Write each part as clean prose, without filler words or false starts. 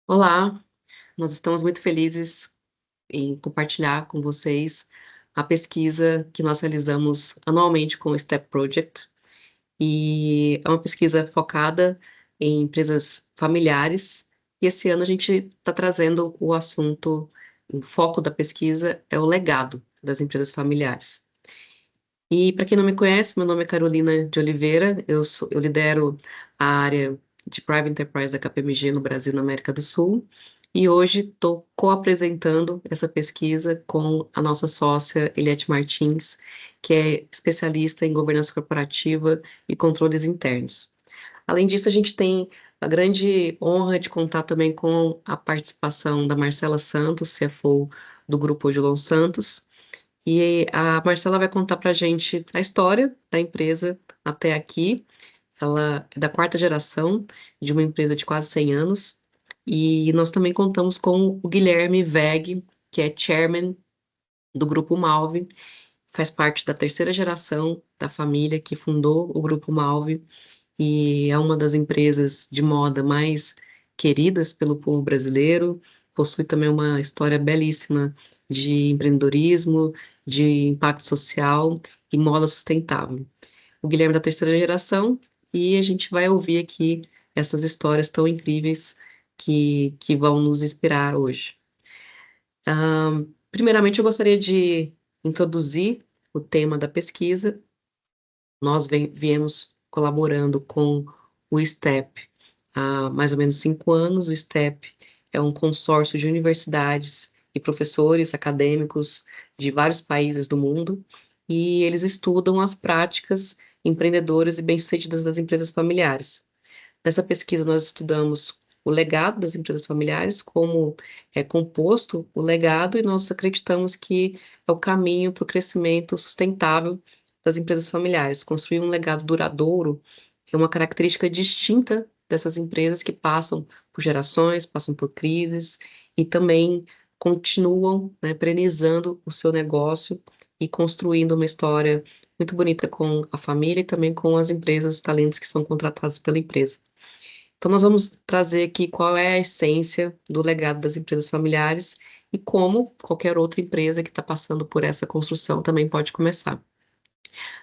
Olá, nós estamos muito felizes em compartilhar com vocês a pesquisa que nós realizamos anualmente com o STEP Project, e é uma pesquisa focada em empresas familiares, e esse ano a gente está trazendo o foco da pesquisa é o legado das empresas familiares. E para quem não me conhece, meu nome é Carolina de Oliveira, eu lidero a área de Private Enterprise da KPMG no Brasil e na América do Sul, e hoje estou co-apresentando essa pesquisa com a nossa sócia Eliette Martins, que é especialista em governança corporativa e controles internos. Além disso, a gente tem a grande honra de contar também com a participação da Marcela Santos, CFO do Grupo Odilon Santos, e a Marcela vai contar para a gente a história da empresa até aqui. Ela é da quarta geração de uma empresa de quase 100 anos. E nós também contamos com o Guilherme Weg, que é chairman do Grupo Malve, faz parte da terceira geração da família que fundou o Grupo Malve e é uma das empresas de moda mais queridas pelo povo brasileiro. Possui também uma história belíssima de empreendedorismo, de impacto social e moda sustentável. O Guilherme é da terceira geração e a gente vai ouvir aqui essas histórias tão incríveis que vão nos inspirar hoje. Primeiramente, eu gostaria de introduzir o tema da pesquisa. Nós viemos colaborando com o STEP há mais ou menos 5 anos. O STEP é um consórcio de universidades e professores acadêmicos de vários países do mundo, e eles estudam as práticas empreendedoras e bem-sucedidas das empresas familiares. Nessa pesquisa, nós estudamos o legado das empresas familiares, como é composto o legado, e nós acreditamos que é o caminho para o crescimento sustentável das empresas familiares. Construir um legado duradouro é uma característica distinta dessas empresas que passam por gerações, passam por crises e também continuam, né, perenizando o seu negócio e construindo uma história muito bonita com a família e também com as empresas, os talentos que são contratados pela empresa. Então, nós vamos trazer aqui qual é a essência do legado das empresas familiares e como qualquer outra empresa que está passando por essa construção também pode começar.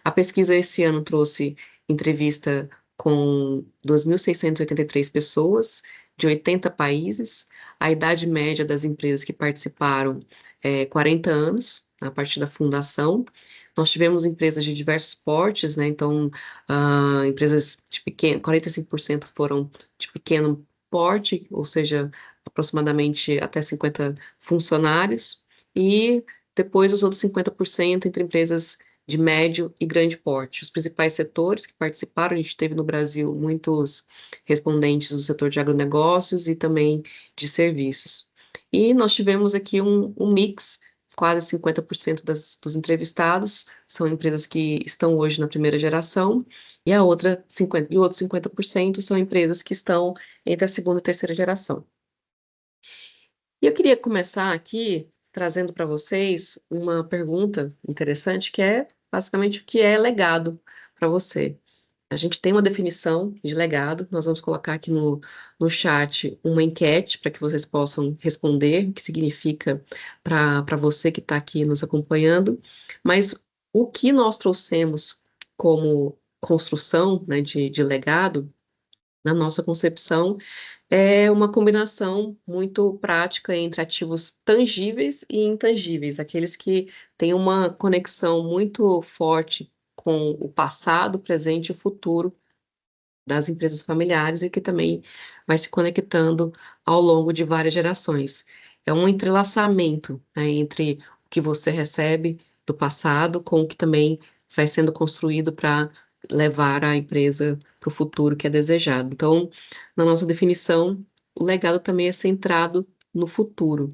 A pesquisa esse ano trouxe entrevista com 2.683 pessoas de 80 países. A idade média das empresas que participaram é 40 anos, a partir da fundação. Nós tivemos empresas de diversos portes, né? Então, empresas de pequeno, 45% foram de pequeno porte, ou seja, aproximadamente até 50 funcionários, e depois os outros 50% entre empresas de médio e grande porte. Os principais setores que participaram, a gente teve no Brasil muitos respondentes do setor de agronegócios e também de serviços. E nós tivemos aqui um mix, quase 50% dos entrevistados são empresas que estão hoje na primeira geração, e o outro 50% são empresas que estão entre a segunda e terceira geração. E eu queria começar aqui trazendo para vocês uma pergunta interessante, que é basicamente o que é legado para você. A gente tem uma definição de legado, nós vamos colocar aqui no chat uma enquete para que vocês possam responder o que significa para você que está aqui nos acompanhando, mas o que nós trouxemos como construção, né, de legado, na nossa concepção, é uma combinação muito prática entre ativos tangíveis e intangíveis, aqueles que têm uma conexão muito forte com o passado, o presente e o futuro das empresas familiares e que também vai se conectando ao longo de várias gerações. É um entrelaçamento, né, entre o que você recebe do passado com o que também vai sendo construído para levar a empresa para o futuro que é desejado. Então, na nossa definição, o legado também é centrado no futuro.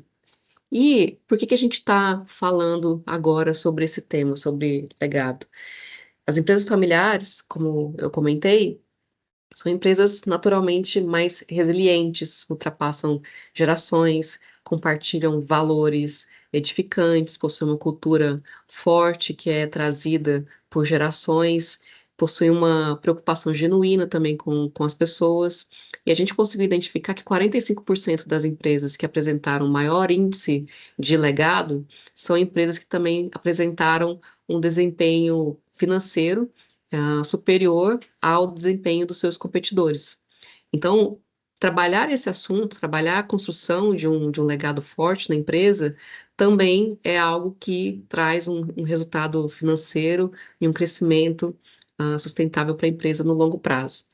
E por que que a gente está falando agora sobre esse tema, sobre legado? As empresas familiares, como eu comentei, são empresas naturalmente mais resilientes, ultrapassam gerações, compartilham valores edificantes, possuem uma cultura forte que é trazida por gerações, possui uma preocupação genuína também com as pessoas, e a gente conseguiu identificar que 45% das empresas que apresentaram maior índice de legado são empresas que também apresentaram um desempenho financeiro superior ao desempenho dos seus competidores. Então, trabalhar esse assunto, trabalhar a construção de um legado forte na empresa, também é algo que traz um resultado financeiro e um crescimento sustentável para a empresa no longo prazo.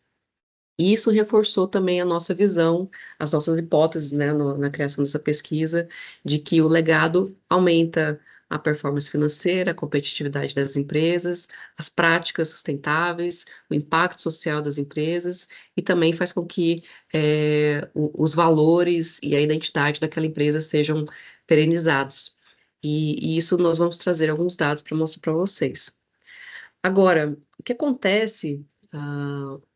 E isso reforçou também a nossa visão, as nossas hipóteses, né, na criação dessa pesquisa, de que o legado aumenta a performance financeira, a competitividade das empresas, as práticas sustentáveis, o impacto social das empresas, e também faz com que os valores e a identidade daquela empresa sejam perenizados. E isso nós vamos trazer alguns dados para mostrar para vocês. Agora, o que acontece,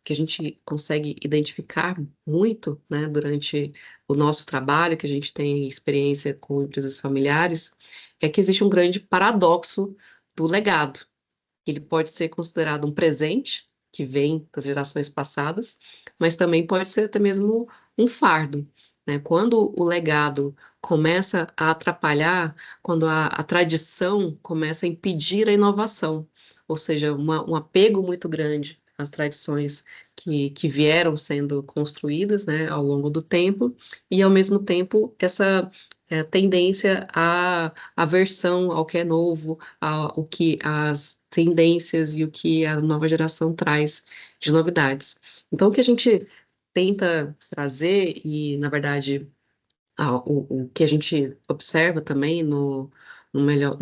que a gente consegue identificar muito, né, durante o nosso trabalho, que a gente tem experiência com empresas familiares, é que existe um grande paradoxo do legado. Ele pode ser considerado um presente, que vem das gerações passadas, mas também pode ser até mesmo um fardo, né? Quando o legado começa a atrapalhar, quando a tradição começa a impedir a inovação, ou seja, um apego muito grande às tradições que vieram sendo construídas, né, ao longo do tempo, e ao mesmo tempo essa tendência à aversão ao que é novo, ao que as tendências e o que a nova geração traz de novidades. Então, o que a gente tenta trazer, e na verdade o que a gente observa também no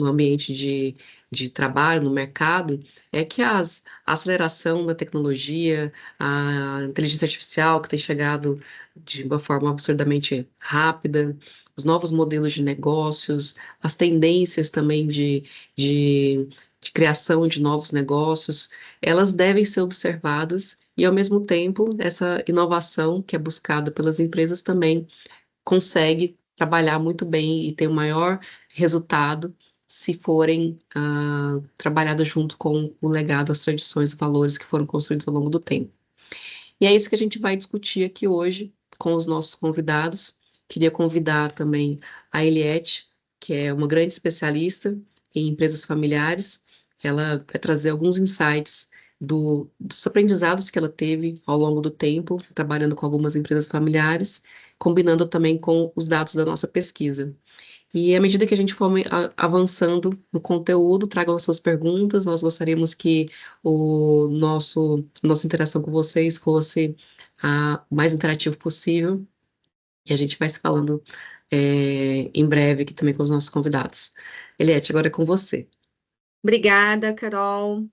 ambiente de trabalho, no mercado, é que a aceleração da tecnologia, a inteligência artificial que tem chegado de uma forma absurdamente rápida, os novos modelos de negócios, as tendências também de criação de novos negócios, elas devem ser observadas e, ao mesmo tempo, essa inovação que é buscada pelas empresas também consegue trabalhar muito bem e ter o maior resultado se forem trabalhadas junto com o legado, as tradições e valores que foram construídos ao longo do tempo. E é isso que a gente vai discutir aqui hoje com os nossos convidados. Queria convidar também a Eliette, que é uma grande especialista em empresas familiares. Ela vai trazer alguns insights dos aprendizados que ela teve ao longo do tempo, trabalhando com algumas empresas familiares, combinando também com os dados da nossa pesquisa. E à medida que a gente for avançando no conteúdo, tragam as suas perguntas. Nós gostaríamos que nossa interação com vocês fosse o mais interativo possível. E a gente vai se falando em breve aqui também com os nossos convidados. Eliette, agora é com você. Obrigada, Carol.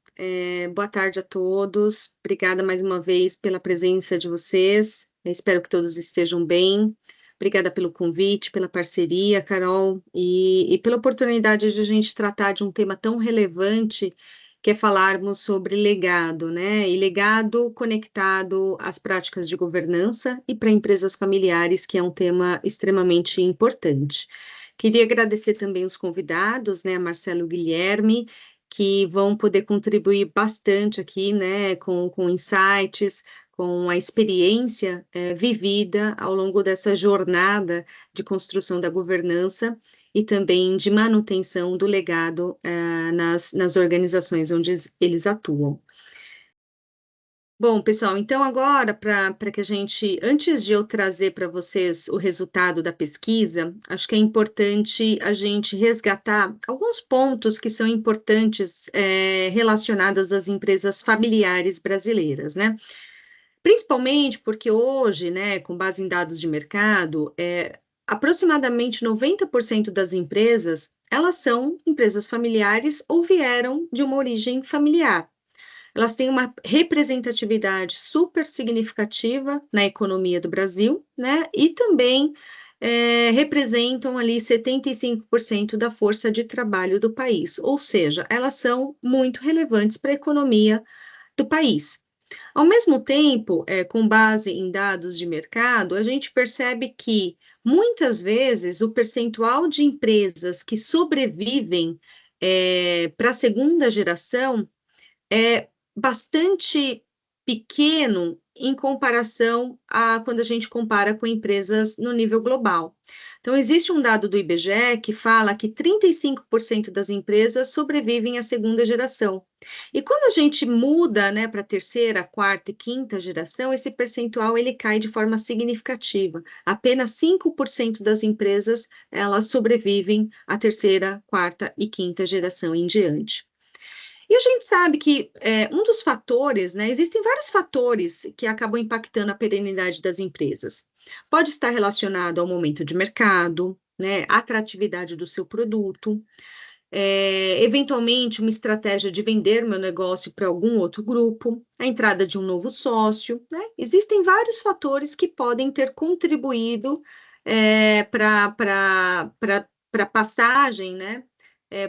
Boa tarde a todos. Obrigada mais uma vez pela presença de vocês. Eu espero que todos estejam bem. Obrigada pelo convite, pela parceria, Carol, e pela oportunidade de a gente tratar de um tema tão relevante que é falarmos sobre legado, né? E legado conectado às práticas de governança e para empresas familiares, que é um tema extremamente importante. Queria agradecer também os convidados, né, Marcelo e Guilherme, que vão poder contribuir bastante aqui, né, com insights, com a experiência vivida ao longo dessa jornada de construção da governança e também de manutenção do legado nas organizações onde eles atuam. Bom, pessoal, então agora, para que a gente, antes de eu trazer para vocês o resultado da pesquisa, acho que é importante a gente resgatar alguns pontos que são importantes relacionados às empresas familiares brasileiras, né? Principalmente porque hoje, né, com base em dados de mercado, aproximadamente 90% das empresas, elas são empresas familiares ou vieram de uma origem familiar. Elas têm uma representatividade super significativa na economia do Brasil, né? E também representam ali 75% da força de trabalho do país, ou seja, elas são muito relevantes para a economia do país. Ao mesmo tempo, com base em dados de mercado, a gente percebe que muitas vezes o percentual de empresas que sobrevivem para a segunda geração é bastante pequeno em comparação a quando a gente compara com empresas no nível global. Então, existe um dado do IBGE que fala que 35% das empresas sobrevivem à segunda geração. E quando a gente muda, né, para a terceira, quarta e quinta geração, esse percentual ele cai de forma significativa. Apenas 5% das empresas elas sobrevivem à terceira, quarta e quinta geração em diante. E a gente sabe que um dos fatores, né, existem vários fatores que acabam impactando a perenidade das empresas. Pode estar relacionado ao momento de mercado, né, atratividade do seu produto, eventualmente uma estratégia de vender meu negócio para algum outro grupo, a entrada de um novo sócio, né? Existem vários fatores que podem ter contribuído para a passagem, né,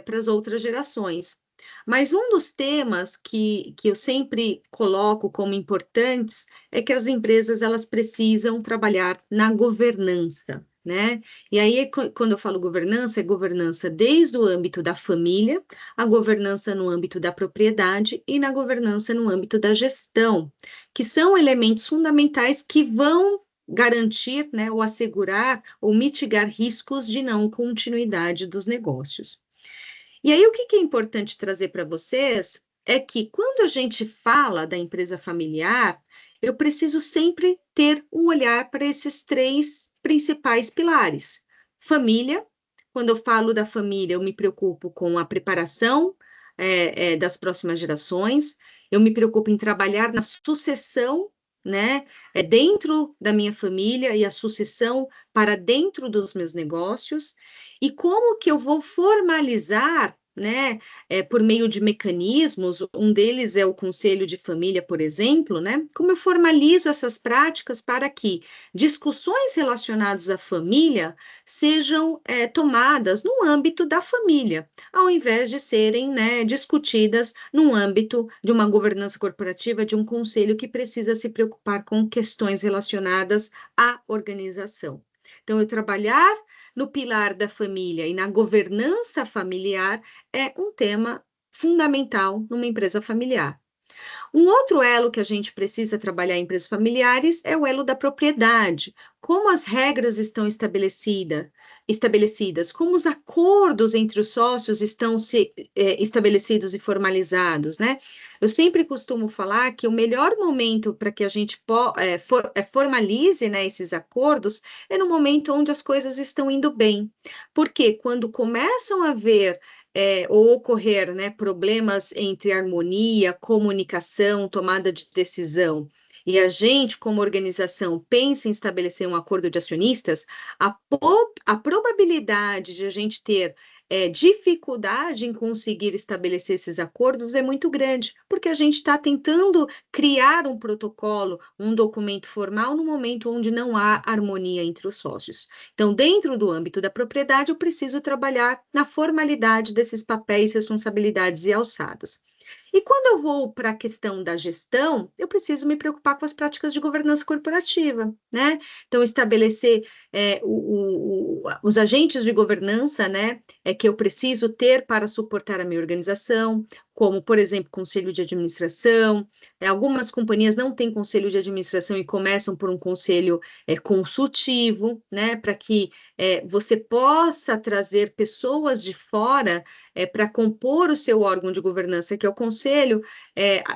para as outras gerações. Mas um dos temas que eu sempre coloco como importantes é que as empresas elas precisam trabalhar na governança, né? E aí, quando eu falo governança, é governança desde o âmbito da família, a governança no âmbito da propriedade e na governança no âmbito da gestão, que são elementos fundamentais que vão garantir, né, ou assegurar ou mitigar riscos de não continuidade dos negócios. E aí, o que é importante trazer para vocês é que quando a gente fala da empresa familiar, eu preciso sempre ter um olhar para esses três principais pilares. Família, quando eu falo da família, eu me preocupo com a preparação das próximas gerações, eu me preocupo em trabalhar na sucessão, né, dentro da minha família e a sucessão para dentro dos meus negócios, e como que eu vou formalizar, né, por meio de mecanismos, um deles é o conselho de família, por exemplo, né, como eu formalizo essas práticas para que discussões relacionadas à família sejam tomadas no âmbito da família, ao invés de serem, né, discutidas no âmbito de uma governança corporativa, de um conselho que precisa se preocupar com questões relacionadas à organização. Então, eu trabalhar no pilar da família e na governança familiar é um tema fundamental numa empresa familiar. Um outro elo que a gente precisa trabalhar em empresas familiares é o elo da propriedade. Como as regras estão estabelecidas, como os acordos entre os sócios estão estabelecidos e formalizados, né? Eu sempre costumo falar que o melhor momento para que a gente formalize, né, esses acordos é no momento onde as coisas estão indo bem. Porque quando começam a haver ou ocorrer, né, problemas entre harmonia, comunicação, tomada de decisão, e a gente, como organização, pensa em estabelecer um acordo de acionistas, a probabilidade de a gente ter dificuldade em conseguir estabelecer esses acordos é muito grande, porque a gente está tentando criar um protocolo, um documento formal no momento onde não há harmonia entre os sócios. Então, dentro do âmbito da propriedade, eu preciso trabalhar na formalidade desses papéis, responsabilidades e alçadas. E quando eu vou para a questão da gestão, eu preciso me preocupar com as práticas de governança corporativa, né? Então, estabelecer os agentes de governança, né, que eu preciso ter para suportar a minha organização, como, por exemplo, conselho de administração. Algumas companhias não têm conselho de administração e começam por um conselho consultivo, né, para que você possa trazer pessoas de fora para compor o seu órgão de governança, que é o conselho,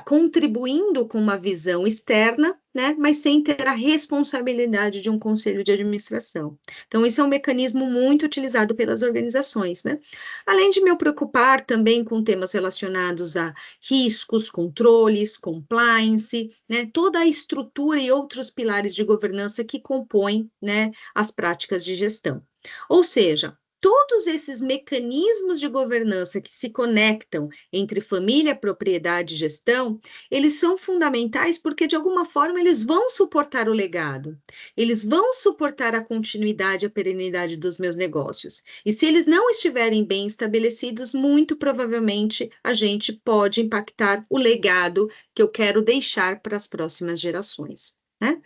contribuindo com uma visão externa, né, mas sem ter a responsabilidade de um conselho de administração. Então, esse é um mecanismo muito utilizado pelas organizações, né? Além de me preocupar também com temas relacionados a riscos, controles, compliance, né, toda a estrutura e outros pilares de governança que compõem, né, as práticas de gestão. Ou seja, todos esses mecanismos de governança que se conectam entre família, propriedade e gestão, eles são fundamentais porque, de alguma forma, eles vão suportar o legado, eles vão suportar a continuidade, a perenidade dos meus negócios. E se eles não estiverem bem estabelecidos, muito provavelmente a gente pode impactar o legado que eu quero deixar para as próximas gerações, né?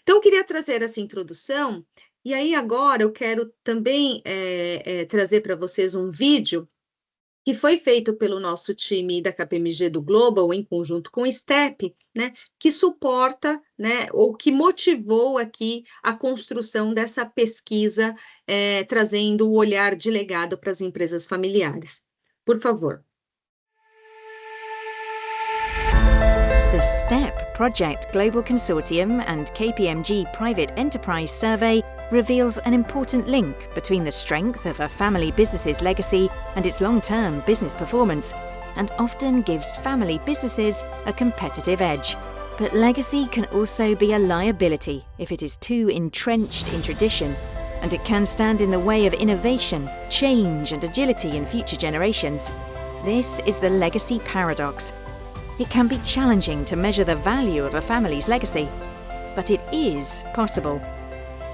Então, eu queria trazer essa introdução, e aí agora eu quero também trazer para vocês um vídeo que foi feito pelo nosso time da KPMG do Global, em conjunto com o STEP, né, que suporta, né, ou que motivou aqui a construção dessa pesquisa, trazendo o olhar de legado para as empresas familiares. Por favor. The STEP Project Global Consortium and KPMG Private Enterprise Survey reveals an important link between the strength of a family business's legacy and its long-term business performance, and often gives family businesses a competitive edge. But legacy can also be a liability if it is too entrenched in tradition, and it can stand in the way of innovation, change and agility in future generations. This is the legacy paradox. It can be challenging to measure the value of a family's legacy, but it is possible.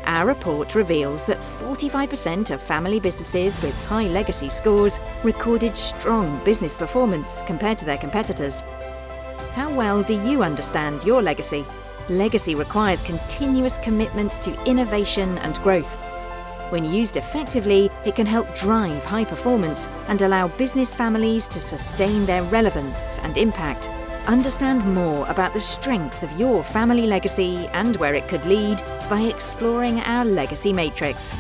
Our report reveals that 45% of family businesses with high legacy scores recorded strong business performance compared to their competitors. How well do you understand your legacy? Legacy requires continuous commitment to innovation and growth. When used effectively, it can help drive high performance and allow business families to sustain their relevance and impact. Understand more about the strength of your family legacy and where it could lead by exploring our Legacy Matrix.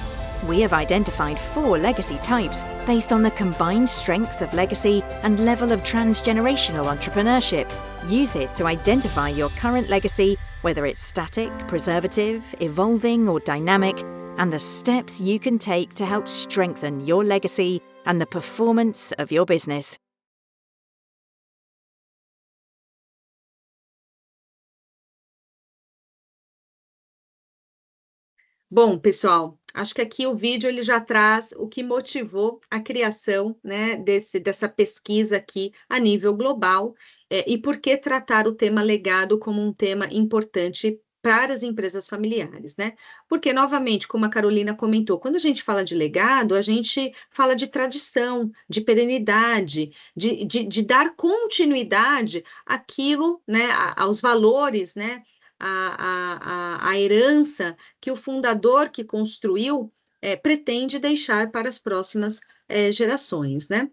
We have identified 4 legacy types based on the combined strength of legacy and level of transgenerational entrepreneurship. Use it to identify your current legacy, whether it's static, preservative, evolving or dynamic, and the steps you can take to help strengthen your legacy and the performance of your business. Bom, pessoal, acho que aqui o vídeo ele já traz o que motivou a criação, né, dessa pesquisa aqui a nível global, e por que tratar o tema legado como um tema importante para as empresas familiares, né? Porque, novamente, como a Carolina comentou, quando a gente fala de legado, a gente fala de tradição, de perenidade, de dar continuidade àquilo, né, aos valores, né? A herança que o fundador que construiu pretende deixar para as próximas gerações, né?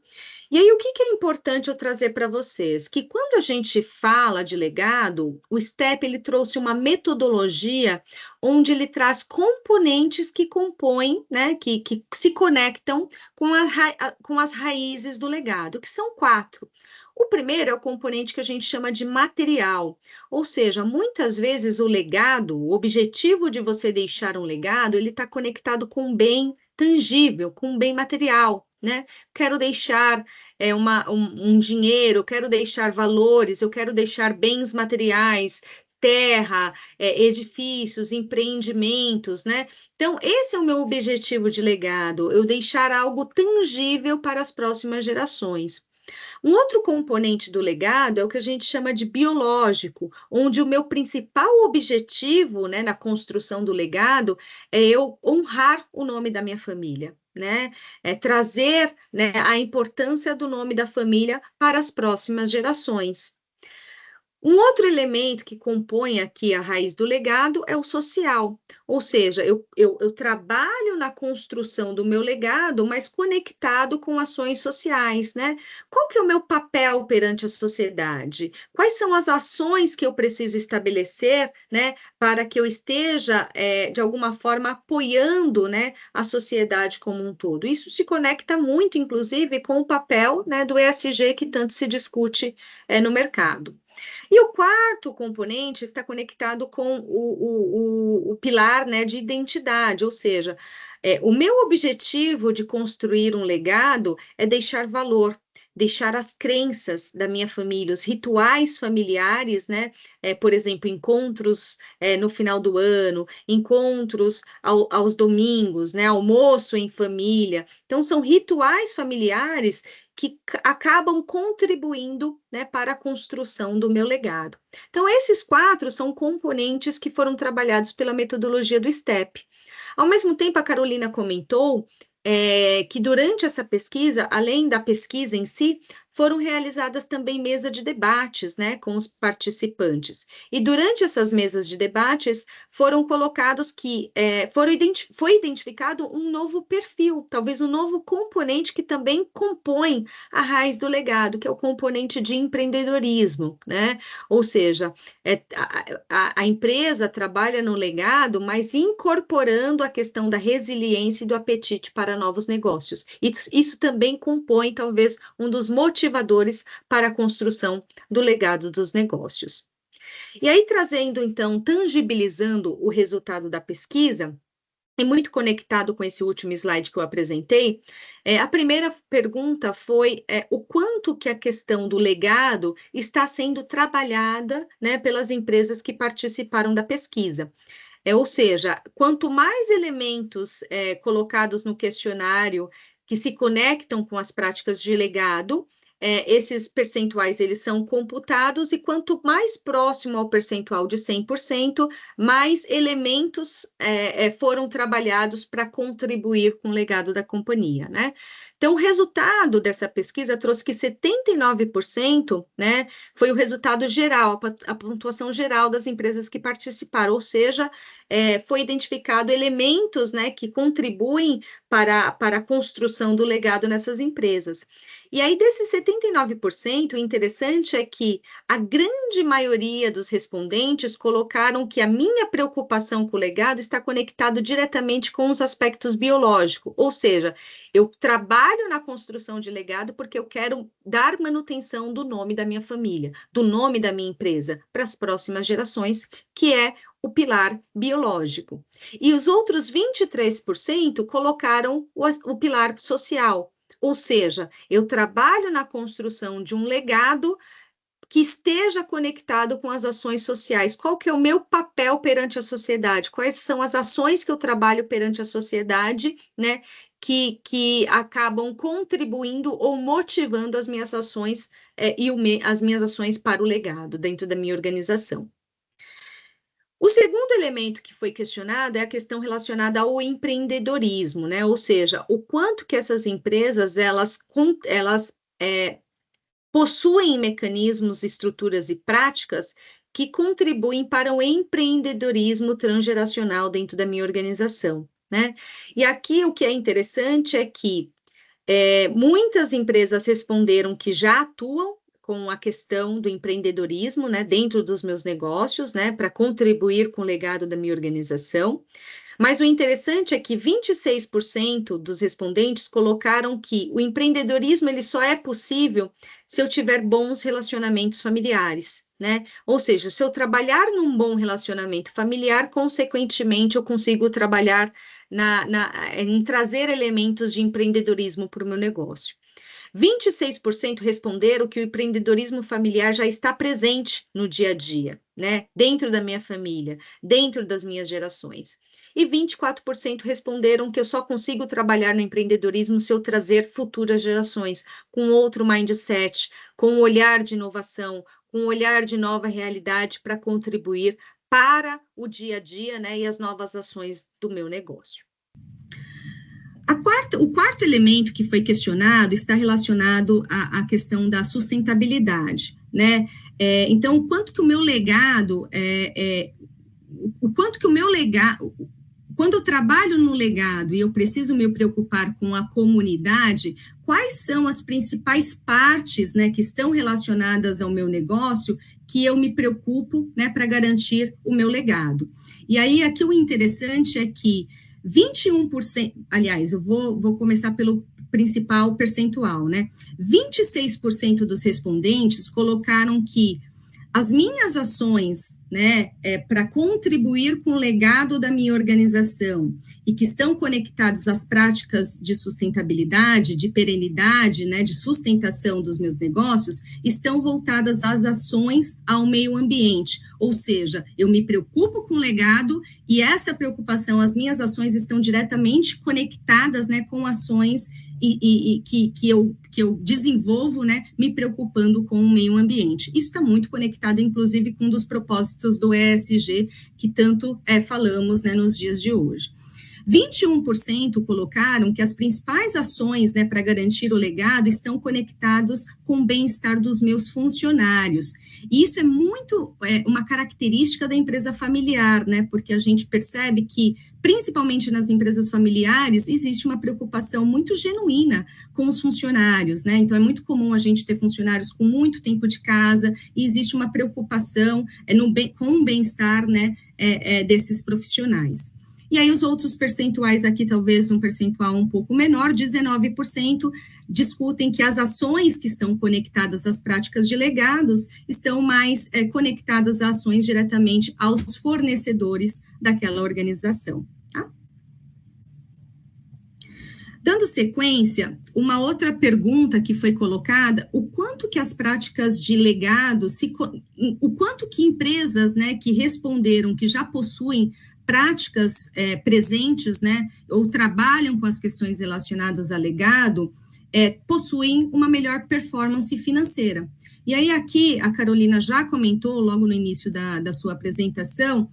E aí, o que é importante eu trazer para vocês? Que quando a gente fala de legado, o STEP ele trouxe uma metodologia onde ele traz componentes que compõem, né, que se conectam com as raízes do legado, que são 4. O primeiro é o componente que a gente chama de material, ou seja, muitas vezes o legado, o objetivo de você deixar um legado, ele está conectado com um bem tangível, com um bem material, né? Quero deixar um dinheiro, quero deixar valores, eu quero deixar bens materiais, terra, edifícios, empreendimentos, né? Então, esse é o meu objetivo de legado, eu deixar algo tangível para as próximas gerações. Um outro componente do legado é o que a gente chama de biológico, onde o meu principal objetivo, né, na construção do legado é eu honrar o nome da minha família, né? É trazer, né, a importância do nome da família para as próximas gerações. Um outro elemento que compõe aqui a raiz do legado é o social, ou seja, eu trabalho na construção do meu legado, mas conectado com ações sociais, né? Qual que é o meu papel perante a sociedade? Quais são as ações que eu preciso estabelecer, né, para que eu esteja, de alguma forma, apoiando, né, a sociedade como um todo? Isso se conecta muito, inclusive, com o papel, né, do ESG que tanto se discute, no mercado. E o quarto componente está conectado com o pilar, né, de identidade, ou seja, o meu objetivo de construir um legado é deixar valor, deixar as crenças da minha família, os rituais familiares, né? Por exemplo, encontros no final do ano, encontros aos domingos, né? Almoço em família. Então, são rituais familiares que acabam contribuindo, né, para a construção do meu legado. Então, esses 4 são componentes que foram trabalhados pela metodologia do STEP. Ao mesmo tempo, a Carolina comentou que durante essa pesquisa, além da pesquisa em si, foram realizadas também mesas de debates, né, com os participantes. E durante essas mesas de debates foram colocados que foi identificado um novo perfil, talvez um novo componente que também compõe a raiz do legado, que é o componente de empreendedorismo, né? Ou seja, a empresa trabalha no legado, mas incorporando a questão da resiliência e do apetite para novos negócios. Isso também compõe, talvez, um dos motivadores para a construção do legado dos negócios. E aí, trazendo, então, tangibilizando o resultado da pesquisa, e muito conectado com esse último slide que eu apresentei, a primeira pergunta foi o quanto que a questão do legado está sendo trabalhada, né, pelas empresas que participaram da pesquisa. Ou seja, quanto mais elementos colocados no questionário que se conectam com as práticas de legado, esses percentuais eles são computados, e quanto mais próximo ao percentual de 100%, mais elementos foram trabalhados para contribuir com o legado da companhia, né? Então, o resultado dessa pesquisa trouxe que 79%, né, foi o resultado geral, a pontuação geral das empresas que participaram, ou seja, foi identificado elementos, né, que contribuem para a construção do legado nessas empresas. E aí, desses 79%, o interessante é que a grande maioria dos respondentes colocaram que a minha preocupação com o legado está conectado diretamente com os aspectos biológicos, ou seja, eu trabalho na construção de legado porque eu quero dar manutenção do nome da minha família, do nome da minha empresa para as próximas gerações, que é o pilar biológico. E os outros 23% colocaram o pilar social, ou seja, eu trabalho na construção de um legado que esteja conectado com as ações sociais. Qual que é o meu papel perante a sociedade? Quais são as ações que eu trabalho perante a sociedade, né, que acabam contribuindo ou motivando as minhas ações as minhas ações para o legado dentro da minha organização. O segundo elemento que foi questionado é a questão relacionada ao empreendedorismo, né? Ou seja, o quanto que essas empresas elas possuem mecanismos, estruturas e práticas que contribuem para o empreendedorismo transgeracional dentro da minha organização, né? E aqui o que é interessante é que muitas empresas responderam que já atuam com a questão do empreendedorismo, né, dentro dos meus negócios, né, para contribuir com o legado da minha organização. Mas o interessante é que 26% dos respondentes colocaram que o empreendedorismo ele só é possível se eu tiver bons relacionamentos familiares, né? Ou seja, se eu trabalhar num bom relacionamento familiar, consequentemente eu consigo trabalhar em trazer elementos de empreendedorismo para o meu negócio. 26% responderam que o empreendedorismo familiar já está presente no dia a dia, né? Dentro da minha família, dentro das minhas gerações. E 24% responderam que eu só consigo trabalhar no empreendedorismo se eu trazer futuras gerações com outro mindset, com um olhar de inovação, com um olhar de nova realidade para contribuir para o dia a dia, né, e as novas ações do meu negócio. O quarto elemento que foi questionado está relacionado à questão da sustentabilidade, né? Então, o quanto que o meu legado, quando eu trabalho no legado e eu preciso me preocupar com a comunidade, quais são as principais partes, né, que estão relacionadas ao meu negócio que eu me preocupo, né, para garantir o meu legado? E aí, aqui o interessante é que 21%, aliás, eu vou começar pelo principal percentual, né? 26% dos respondentes colocaram que as minhas ações, né, para contribuir com o legado da minha organização e que estão conectados às práticas de sustentabilidade, de perenidade, né, de sustentação dos meus negócios, estão voltadas às ações ao meio ambiente. Ou seja, eu me preocupo com o legado e essa preocupação, as minhas ações estão diretamente conectadas, né, com ações que eu desenvolvo, né, me preocupando com o meio ambiente. Isso está muito conectado, inclusive, com um dos propósitos do ESG, que tanto falamos, né, nos dias de hoje. 21% colocaram que as principais ações, né, para garantir o legado estão conectados com o bem-estar dos meus funcionários. E isso é muito uma característica da empresa familiar, né, porque a gente percebe que, principalmente nas empresas familiares, existe uma preocupação muito genuína com os funcionários, né, então é muito comum a gente ter funcionários com muito tempo de casa e existe uma preocupação com o bem-estar, né, desses profissionais. E aí os outros percentuais aqui, talvez um percentual um pouco menor, 19%, discutem que as ações que estão conectadas às práticas de legados estão mais conectadas a ações diretamente aos fornecedores daquela organização. Tá? Dando sequência, uma outra pergunta que foi colocada, o quanto que as práticas de legado, o quanto que empresas, né, que responderam que já possuem práticas presentes, né, ou trabalham com as questões relacionadas a legado, possuem uma melhor performance financeira. E aí aqui, a Carolina já comentou, logo no início da sua apresentação,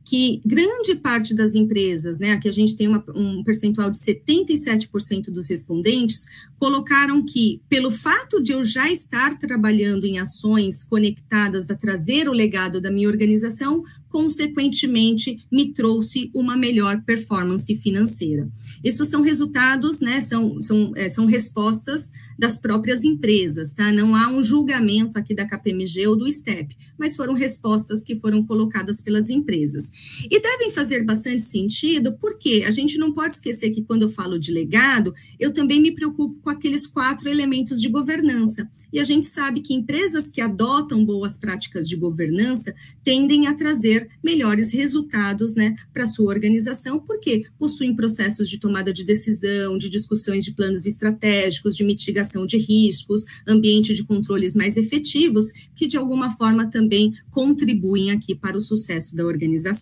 que grande parte das empresas, né, aqui a gente tem um percentual de 77% dos respondentes, colocaram que, pelo fato de eu já estar trabalhando em ações conectadas a trazer o legado da minha organização, consequentemente, me trouxe uma melhor performance financeira. Esses são resultados, né, são respostas das próprias empresas, tá? Não há um julgamento aqui da KPMG ou do STEP, mas foram respostas que foram colocadas pelas empresas. E devem fazer bastante sentido, porque a gente não pode esquecer que quando eu falo de legado, eu também me preocupo com aqueles 4 elementos de governança. E a gente sabe que empresas que adotam boas práticas de governança tendem a trazer melhores resultados, né, para a sua organização, porque possuem processos de tomada de decisão, de discussões de planos estratégicos, de mitigação de riscos, ambiente de controles mais efetivos, que de alguma forma também contribuem aqui para o sucesso da organização.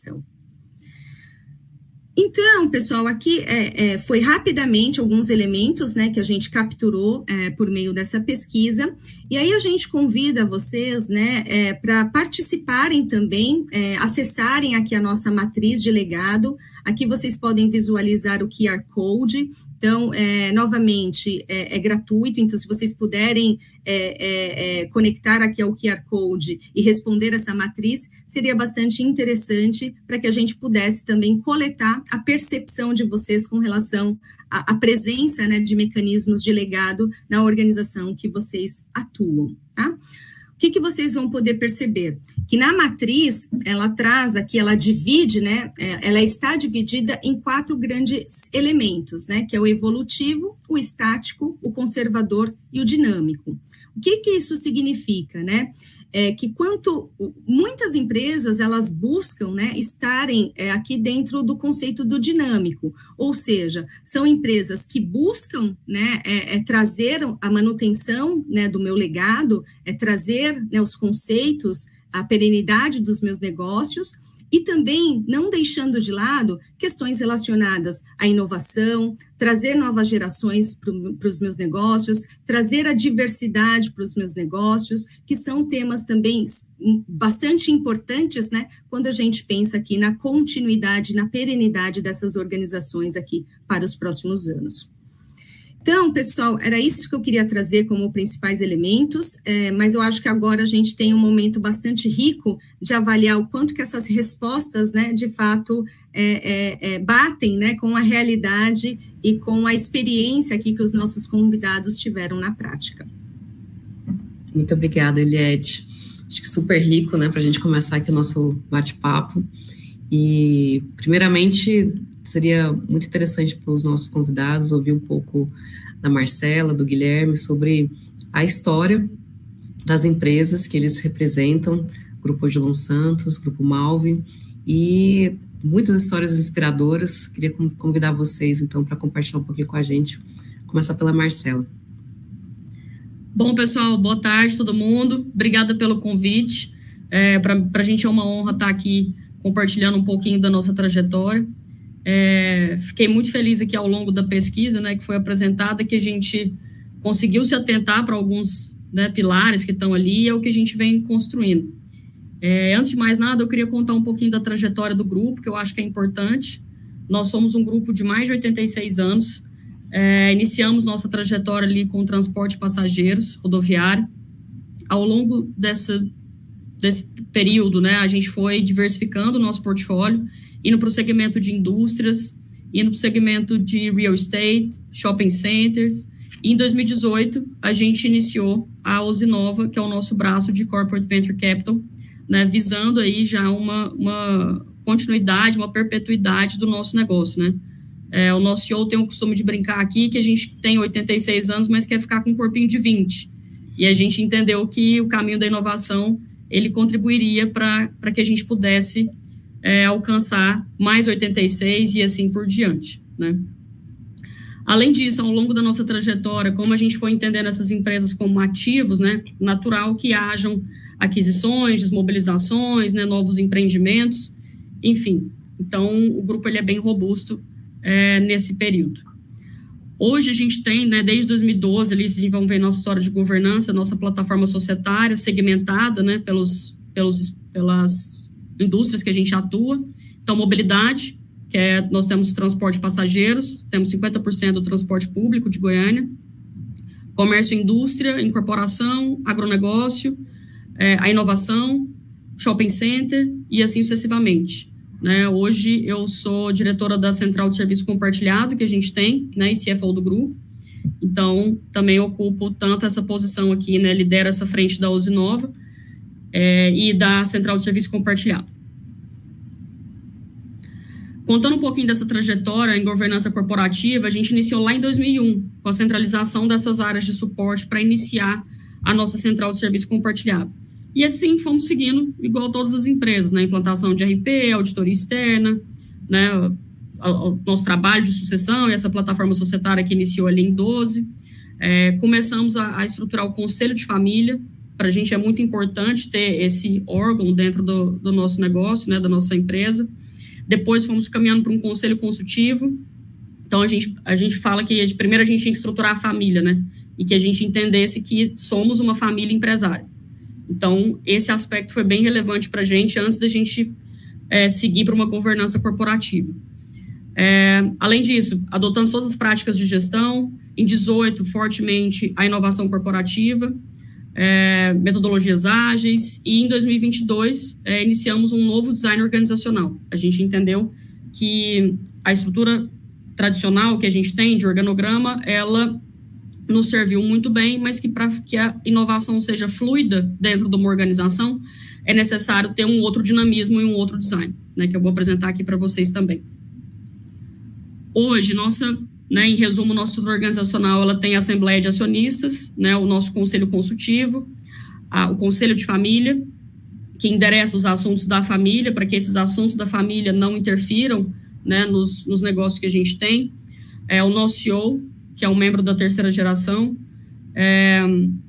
Então, pessoal, aqui foi rapidamente alguns elementos, né, que a gente capturou por meio dessa pesquisa, e aí a gente convida vocês, né, para participarem também, acessarem aqui a nossa matriz de legado. Aqui vocês podem visualizar o QR Code. Então, novamente, é gratuito, então se vocês puderem conectar aqui ao QR Code e responder essa matriz, seria bastante interessante para que a gente pudesse também coletar a percepção de vocês com relação à presença, né, de mecanismos de legado na organização que vocês atuam, tá? O que vocês vão poder perceber? Que na matriz, ela traz aqui, ela divide, né, ela está dividida em 4 grandes elementos, né, que é o evolutivo, o estático, o conservador e o dinâmico. O que isso significa, né? Que muitas empresas, elas buscam, né, estarem aqui dentro do conceito do dinâmico, ou seja, são empresas que buscam, né, trazer a manutenção, né, do meu legado, trazer, né, os conceitos, a perenidade dos meus negócios, e também não deixando de lado questões relacionadas à inovação, trazer novas gerações para os meus negócios, trazer a diversidade para os meus negócios, que são temas também bastante importantes, né, quando a gente pensa aqui na continuidade, na perenidade dessas organizações aqui para os próximos anos. Então, pessoal, era isso que eu queria trazer como principais elementos, mas eu acho que agora a gente tem um momento bastante rico de avaliar o quanto que essas respostas, né, de fato, batem, né, com a realidade e com a experiência aqui que os nossos convidados tiveram na prática. Muito obrigada, Eliette. Acho que super rico, né, para a gente começar aqui o nosso bate-papo. E, primeiramente, seria muito interessante para os nossos convidados ouvir um pouco da Marcela, do Guilherme, sobre a história das empresas que eles representam, Grupo Odilon Santos, Grupo Malve, e muitas histórias inspiradoras. Queria convidar vocês, então, para compartilhar um pouquinho com a gente. Começar pela Marcela. Bom, pessoal, boa tarde todo mundo. Obrigada pelo convite. Para a gente é uma honra estar aqui compartilhando um pouquinho da nossa trajetória. Fiquei muito feliz aqui ao longo da pesquisa, né, que foi apresentada, que a gente conseguiu se atentar para alguns, né, pilares que estão ali, e é o que a gente vem construindo. Antes de mais nada, eu queria contar um pouquinho da trajetória do grupo, que eu acho que é importante. nós somos um grupo de mais de 86 anos, iniciamos nossa trajetória ali com transporte de passageiros rodoviário. Ao longo desse período, né, a gente foi diversificando o nosso portfólio, indo para o segmento de indústrias, indo para o segmento de real estate, shopping centers, e em 2018 a gente iniciou a Osinova, que é o nosso braço de Corporate Venture Capital, né, visando aí já uma continuidade, uma perpetuidade do nosso negócio, né. O nosso CEO tem o costume de brincar aqui que a gente tem 86 anos, mas quer ficar com um corpinho de 20. E a gente entendeu que o caminho da inovação, ele contribuiria para que a gente pudesse alcançar mais 86 e assim por diante, né? Além disso, ao longo da nossa trajetória, como a gente foi entendendo essas empresas como ativos, né, natural que hajam aquisições, desmobilizações, né, novos empreendimentos, enfim. Então, o grupo ele é bem robusto nesse período. Hoje a gente tem, né, desde 2012, ali vocês vão ver nossa história de governança, nossa plataforma societária segmentada, né, pelas indústrias que a gente atua. Então, mobilidade, nós temos transporte de passageiros, temos 50% do transporte público de Goiânia, comércio e indústria, incorporação, agronegócio, a inovação, shopping center e assim sucessivamente. Né? Hoje eu sou diretora da Central de Serviço Compartilhado que a gente tem, né, e CFO do grupo. Então, também ocupo tanto essa posição aqui, né, lidero essa frente da Osinova e da Central de Serviço Compartilhado. Contando um pouquinho dessa trajetória em governança corporativa, a gente iniciou lá em 2001, com a centralização dessas áreas de suporte para iniciar a nossa Central de Serviço Compartilhado. E assim fomos seguindo, igual todas as empresas, né? Implantação de RP, auditoria externa, né? O nosso trabalho de sucessão e essa plataforma societária que iniciou ali em 12. Começamos a estruturar o Conselho de Família. Para a gente é muito importante ter esse órgão dentro do nosso negócio, né? Da nossa empresa. Depois fomos caminhando para um conselho consultivo. Então, a gente fala que primeiro a gente tinha que estruturar a família, né? E que a gente entendesse que somos uma família empresária. Então, esse aspecto foi bem relevante para a gente antes da gente seguir para uma governança corporativa. Além disso, adotamos todas as práticas de gestão. Em 2018, fortemente, a inovação corporativa, metodologias ágeis. E em 2022, iniciamos um novo design organizacional. A gente entendeu que a estrutura tradicional que a gente tem de organograma, ela nos serviu muito bem, mas que para que a inovação seja fluida dentro de uma organização, é necessário ter um outro dinamismo e um outro design, né, que eu vou apresentar aqui para vocês também. Hoje, em resumo, nossa estrutura organizacional ela tem a Assembleia de Acionistas, né, o nosso Conselho Consultivo, o Conselho de Família, que endereça os assuntos da família, para que esses assuntos da família não interfiram, né, nos negócios que a gente tem, o nosso CEO, que é um membro da terceira geração,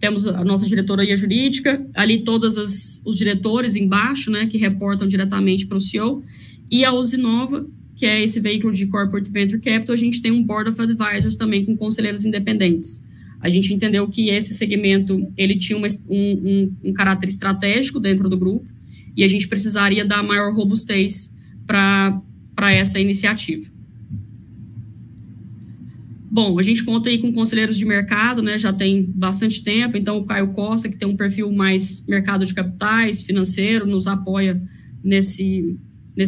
temos a nossa diretoria jurídica, ali todos os diretores embaixo, né, que reportam diretamente para o CEO, e a Osinova, que é esse veículo de Corporate Venture Capital, a gente tem um Board of Advisors também com conselheiros independentes. A gente entendeu que esse segmento, ele tinha um caráter estratégico dentro do grupo, e a gente precisaria dar maior robustez para essa iniciativa. Bom, a gente conta aí com conselheiros de mercado, né, já tem bastante tempo, então o Caio Costa, que tem um perfil mais mercado de capitais, financeiro, nos apoia nesse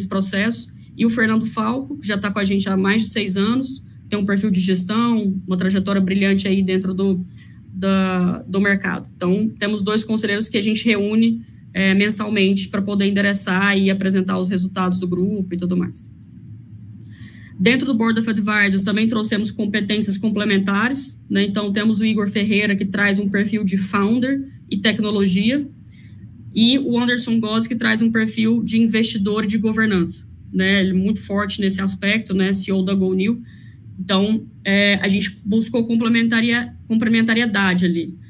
processo, e o Fernando Falco, que já está com a gente há mais de 6 anos, tem um perfil de gestão, uma trajetória brilhante aí dentro do mercado. Então, temos 2 conselheiros que a gente reúne mensalmente para poder endereçar e apresentar os resultados do grupo e tudo mais. Dentro do Board of Advisors também trouxemos competências complementares, né? Então temos o Igor Ferreira, que traz um perfil de founder e tecnologia, e o Anderson Gozzi, que traz um perfil de investidor e de governança, né? Ele é muito forte nesse aspecto, né? CEO da GoNew. Então, a gente buscou complementariedade ali.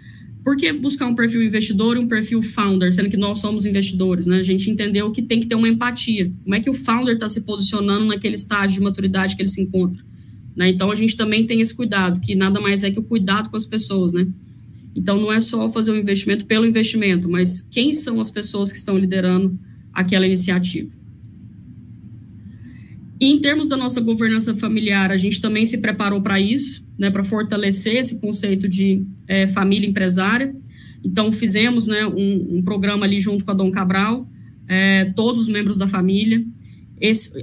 Por que buscar um perfil investidor e um perfil founder, sendo que nós somos investidores, né? A gente entendeu que tem que ter uma empatia. Como é que o founder está se posicionando naquele estágio de maturidade que ele se encontra, né? Então, a gente também tem esse cuidado, que nada mais é que o cuidado com as pessoas, né? Então, não é só fazer um investimento pelo investimento, mas quem são as pessoas que estão liderando aquela iniciativa. E em termos da nossa governança familiar, a gente também se preparou para isso, né, para fortalecer esse conceito de família empresária. Então, fizemos, né, um programa ali junto com a Dom Cabral, todos os membros da família.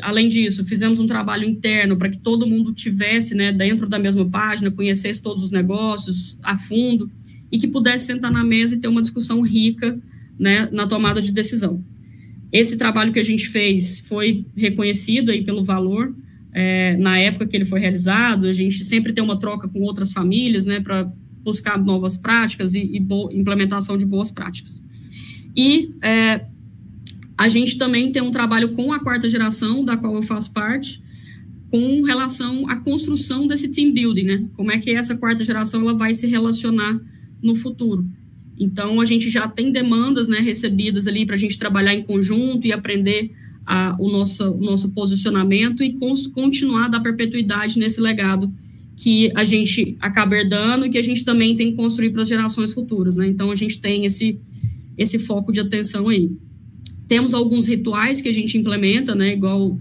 Além disso, fizemos um trabalho interno para que todo mundo tivesse, né, dentro da mesma página, conhecesse todos os negócios a fundo e que pudesse sentar na mesa e ter uma discussão rica, né, na tomada de decisão. Esse trabalho que a gente fez foi reconhecido aí pelo valor, na época que ele foi realizado. A gente sempre tem uma troca com outras famílias, né, para buscar novas práticas e implementação de boas práticas. E a gente também tem um trabalho com a quarta geração, da qual eu faço parte, com relação à construção desse team building, né? Como é que essa quarta geração ela vai se relacionar no futuro. Então, a gente já tem demandas, né, recebidas ali para a gente trabalhar em conjunto e aprender o nosso posicionamento e continuar a dar perpetuidade nesse legado que a gente acaba herdando e que a gente também tem que construir para as gerações futuras, né? Então, a gente tem esse foco de atenção aí. Temos alguns rituais que a gente implementa, né, igual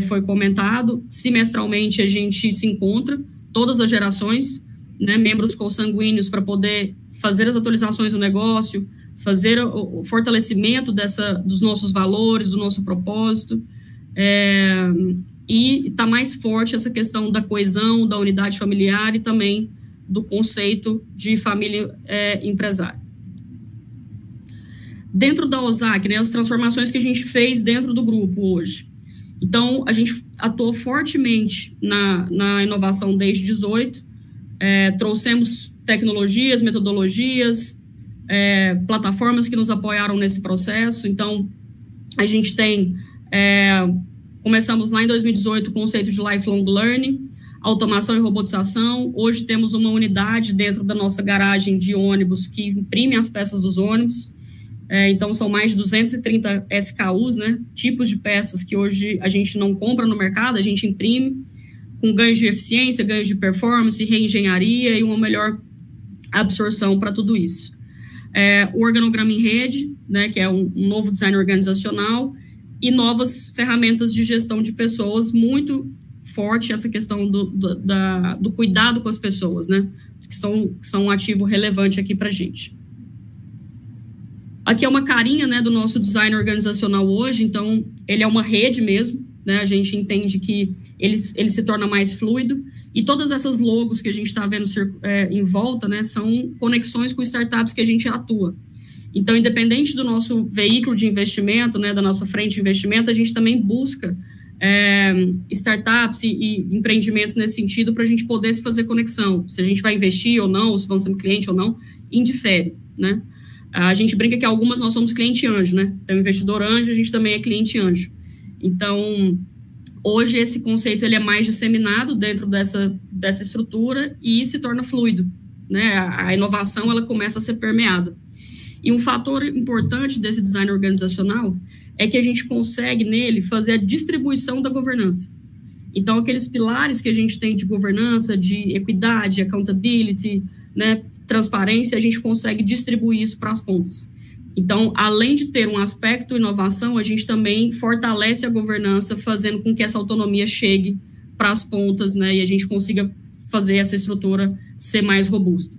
foi comentado. Semestralmente, a gente se encontra, todas as gerações, né, membros consanguíneos, para poder fazer as atualizações do negócio, fazer o fortalecimento dos nossos valores, do nosso propósito, e está mais forte essa questão da coesão, da unidade familiar e também do conceito de família empresária. Dentro da OSAC, né, as transformações que a gente fez dentro do grupo hoje. Então, a gente atuou fortemente na inovação desde 2018, trouxemos tecnologias, metodologias, plataformas que nos apoiaram nesse processo. Então, a gente tem, começamos lá em 2018 o conceito de lifelong learning, automação e robotização. Hoje temos uma unidade dentro da nossa garagem de ônibus que imprime as peças dos ônibus. Então, são mais de 230 SKUs, né, tipos de peças que hoje a gente não compra no mercado, a gente imprime, com ganhos de eficiência, ganhos de performance, reengenharia e uma melhor absorção para tudo isso. O organograma em rede, né, que é um novo design organizacional, e novas ferramentas de gestão de pessoas, muito forte essa questão do cuidado com as pessoas, né, que são um ativo relevante aqui para a gente. Aqui é uma carinha, né, do nosso design organizacional hoje. Então, ele é uma rede mesmo, né, a gente entende que ele se torna mais fluido, e todas essas logos que a gente está vendo em volta, né, são conexões com startups que a gente atua. Então, independente do nosso veículo de investimento, né, da nossa frente de investimento, a gente também busca startups e empreendimentos nesse sentido para a gente poder se fazer conexão. Se a gente vai investir ou não, ou se vão ser cliente ou não, indifere, né? A gente brinca que algumas nós somos cliente anjo, né? Então, investidor anjo, a gente também é cliente anjo. Então, hoje esse conceito ele é mais disseminado dentro dessa estrutura e se torna fluido, né? A inovação ela começa a ser permeada. E um fator importante desse design organizacional é que a gente consegue nele fazer a distribuição da governança. Então, aqueles pilares que a gente tem de governança, de equidade, accountability, né, transparência, a gente consegue distribuir isso para as pontas. Então, além de ter um aspecto inovação, a gente também fortalece a governança, fazendo com que essa autonomia chegue para as pontas, né, e a gente consiga fazer essa estrutura ser mais robusta.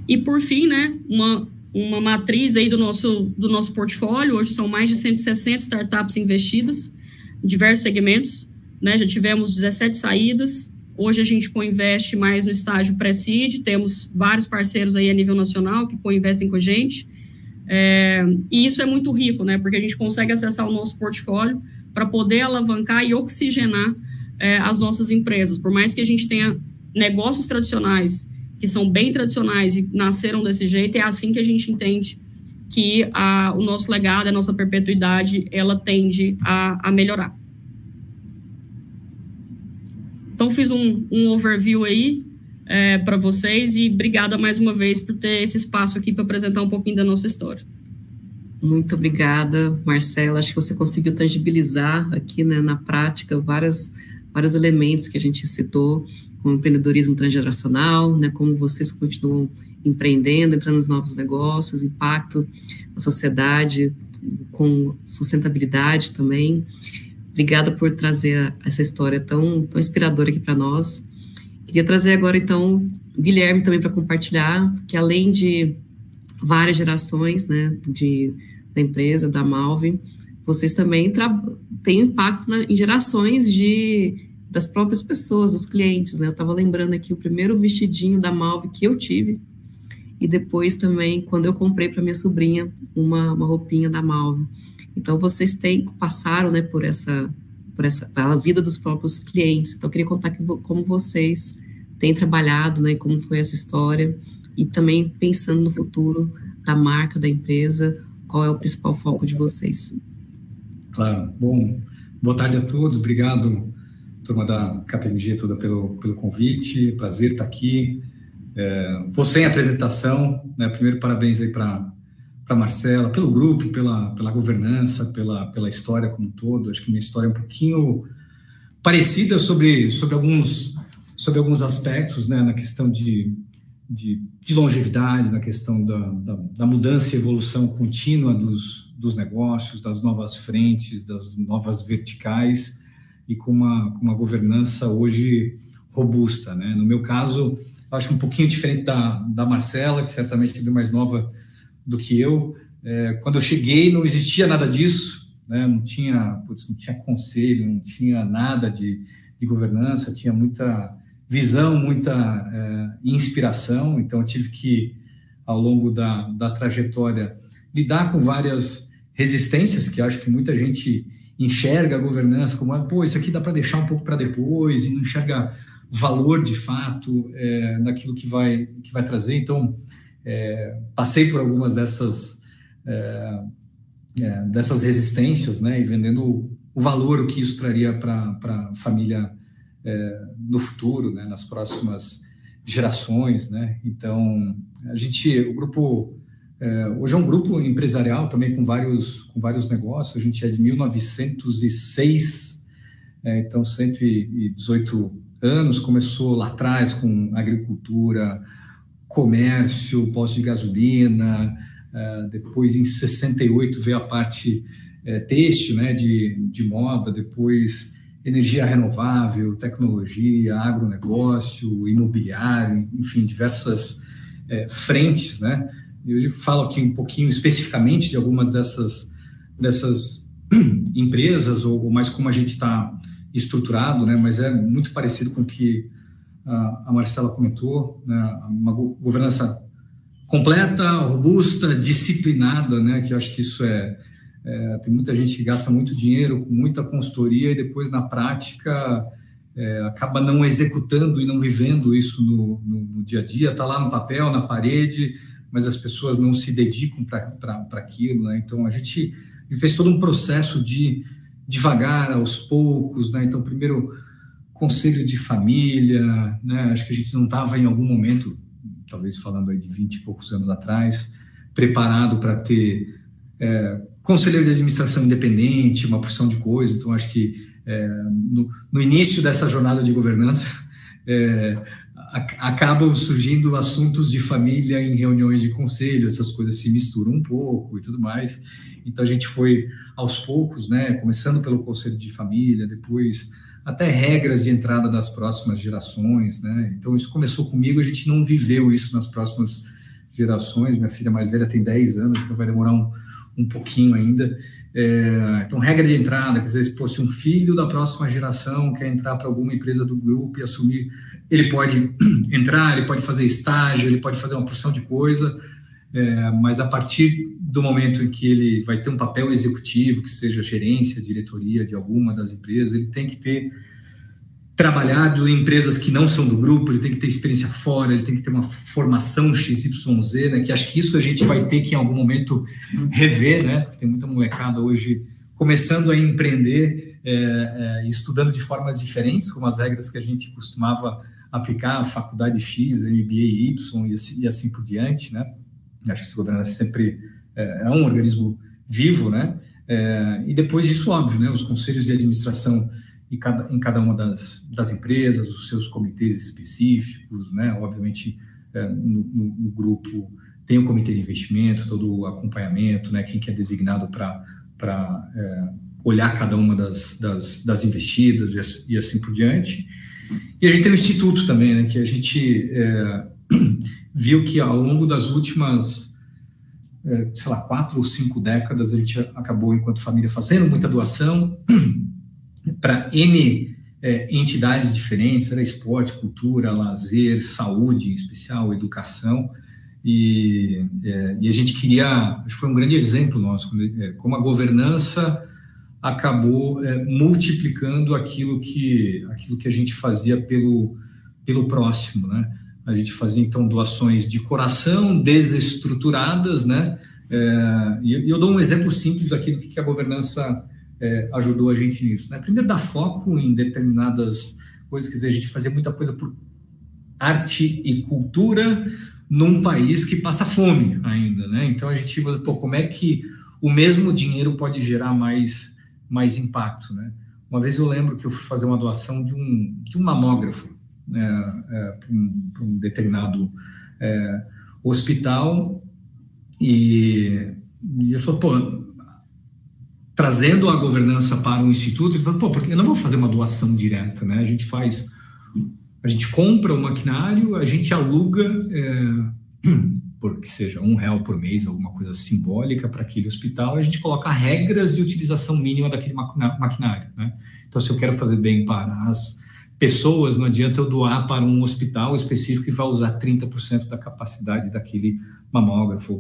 E, por fim, né, uma matriz aí do nosso portfólio. Hoje são mais de 160 startups investidas em diversos segmentos, né, já tivemos 17 saídas. Hoje a gente co-investe mais no estágio pré-seed, temos vários parceiros aí a nível nacional que co-investem com a gente, e isso é muito rico, né, porque a gente consegue acessar o nosso portfólio para poder alavancar e oxigenar as nossas empresas. Por mais que a gente tenha negócios tradicionais, que são bem tradicionais e nasceram desse jeito, é assim que a gente entende que o nosso legado, a nossa perpetuidade, ela tende a melhorar. Então, fiz um overview aí para vocês e obrigada mais uma vez por ter esse espaço aqui para apresentar um pouquinho da nossa história. Muito obrigada, Marcela. Acho que você conseguiu tangibilizar aqui, né, na prática vários elementos que a gente citou, como empreendedorismo transgeracional, né, como vocês continuam empreendendo, entrando nos novos negócios, impacto na sociedade, com sustentabilidade também. Obrigada por trazer essa história tão inspiradora aqui para nós. Queria trazer agora, então, o Guilherme também para compartilhar, que além de várias gerações, né, da empresa, da Malve, vocês também têm impacto em gerações das próprias pessoas, dos clientes, né? Eu estava lembrando aqui o primeiro vestidinho da Malve que eu tive, e depois também, quando eu comprei para minha sobrinha uma roupinha da Malve. Então, vocês passaram, né, pela vida dos próprios clientes. Então, eu queria contar como vocês têm trabalhado, né, como foi essa história, e também pensando no futuro da marca, da empresa, qual é o principal foco de vocês. Claro. Bom, boa tarde a todos. Obrigado, turma da KPMG, toda pelo convite. Prazer estar aqui. Vou sem apresentação, né? Primeiro, parabéns aí para Marcela, pelo grupo, pela governança, pela história como um todo. Acho que minha história é um pouquinho parecida sobre alguns aspectos, né? Na questão de longevidade, na questão da mudança e evolução contínua dos negócios, das novas frentes, das novas verticais, e com uma governança hoje robusta, né? No meu caso, acho um pouquinho diferente da Marcela, que certamente é bem mais nova do que eu. Quando eu cheguei, não existia nada disso, né? Não tinha conselho, não tinha nada de governança, tinha muita visão, muita inspiração. Então, eu tive que, ao longo da trajetória, lidar com várias resistências, que acho que muita gente enxerga a governança como, isso aqui dá para deixar um pouco para depois, e não enxerga valor, de fato, naquilo que vai trazer. Então, passei por algumas dessas resistências, né, e vendendo o valor, o que isso traria para a família no futuro, né, nas próximas gerações, né. Então, o grupo hoje é um grupo empresarial também com vários negócios. A gente é de 1906, então 118 anos. Começou lá atrás com agricultura, comércio, posto de gasolina. Depois, em 68, veio a parte têxtil, né, de moda. Depois, energia renovável, tecnologia, agronegócio, imobiliário, enfim, diversas frentes, né. Eu falo aqui um pouquinho especificamente de algumas dessas empresas, ou mais como a gente está estruturado, né, mas é muito parecido com o que a Marcela comentou, né, uma governança completa, robusta, disciplinada, né, que eu acho que isso tem muita gente que gasta muito dinheiro com muita consultoria e depois, na prática, acaba não executando e não vivendo isso no dia a dia. Está lá no papel, na parede, mas as pessoas não se dedicam para aquilo, né? Então, a gente fez todo um processo de devagar, aos poucos, né? Então, primeiro, conselho de família, né? Acho que a gente não estava em algum momento, talvez falando aí de 20 e poucos anos atrás, preparado para ter conselheiro de administração independente, uma porção de coisas. Então, acho que no início dessa jornada de governança, acabam surgindo assuntos de família em reuniões de conselho, essas coisas se misturam um pouco e tudo mais. Então, a gente foi aos poucos, né, começando pelo conselho de família, depois até regras de entrada das próximas gerações, né. Então, isso começou comigo, a gente não viveu isso nas próximas gerações. Minha filha mais velha tem 10 anos, então vai demorar um pouquinho ainda. Então, regra de entrada, quer dizer, se um filho da próxima geração quer entrar para alguma empresa do grupo e assumir, ele pode entrar, ele pode fazer estágio, ele pode fazer uma porção de coisa, mas a partir do momento em que ele vai ter um papel executivo, que seja gerência, diretoria de alguma das empresas, ele tem que ter trabalhado em empresas que não são do grupo, ele tem que ter experiência fora, ele tem que ter uma formação XYZ, né, que acho que isso a gente vai ter que em algum momento rever, né, porque tem muita molecada hoje começando a empreender, estudando de formas diferentes, como as regras que a gente costumava aplicar, faculdade X, MBA Y e assim por diante, né. Acho que esse governança sempre é um organismo vivo, né, e depois disso, óbvio, né, os conselhos de administração em cada uma das empresas, os seus comitês específicos, né? Obviamente, no grupo tem o comitê de investimento, todo o acompanhamento, né, quem que é designado para olhar cada uma das investidas e assim por diante. E a gente tem o instituto também, né, que a gente viu que ao longo das últimas, sei lá, 4 ou 5 décadas, a gente acabou, enquanto família, fazendo muita doação para N entidades diferentes, era esporte, cultura, lazer, saúde em especial, educação, e a gente queria, acho que foi um grande exemplo nosso, como a governança acabou multiplicando aquilo que a gente fazia pelo próximo, né? A gente fazia, então, doações de coração, desestruturadas, né? E eu dou um exemplo simples aqui do que a governança ajudou a gente nisso, né? Primeiro, dar foco em determinadas coisas, quer dizer, a gente fazia muita coisa por arte e cultura num país que passa fome ainda, né? Então, a gente, como é que o mesmo dinheiro pode gerar mais impacto, né? Uma vez eu lembro que eu fui fazer uma doação de um mamógrafo para um determinado hospital, e ele falou, trazendo a governança para o instituto, ele falou, porque eu não vou fazer uma doação direta, né? A gente compra o maquinário, a gente aluga, porque seja R$1 por mês, alguma coisa simbólica para aquele hospital, a gente coloca regras de utilização mínima daquele maquinário, né? Então, se eu quero fazer bem para as pessoas, não adianta eu doar para um hospital específico e vai usar 30% da capacidade daquele mamógrafo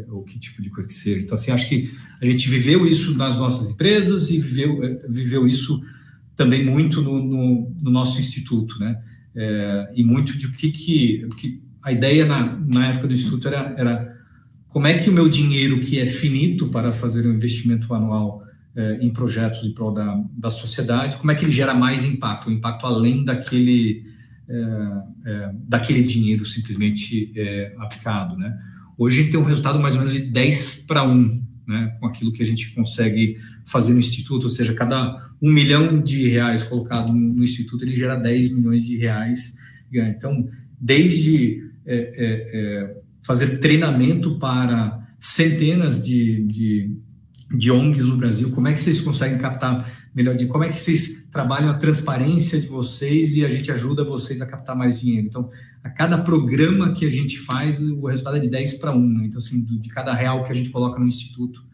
ou que tipo de coisa que seja. Então, assim, acho que a gente viveu isso nas nossas empresas e viveu isso também muito no nosso instituto, né? E muito de porque a ideia na época do instituto era como é que o meu dinheiro, que é finito para fazer um investimento anual em projetos em prol da sociedade, como é que ele gera mais impacto, um impacto além daquele dinheiro simplesmente aplicado, né? Hoje a gente tem um resultado mais ou menos de 10-1, né, com aquilo que a gente consegue fazer no instituto, ou seja, cada R$1 milhão colocado no instituto, ele gera R$10 milhões ganhos. Então, desde fazer treinamento para centenas de ONGs no Brasil, como é que vocês conseguem captar melhor dinheiro? Como é que vocês trabalham a transparência de vocês e a gente ajuda vocês a captar mais dinheiro? Então, a cada programa que a gente faz, o resultado é de 10-1, né? Então, assim, de cada R$1 que a gente coloca no instituto,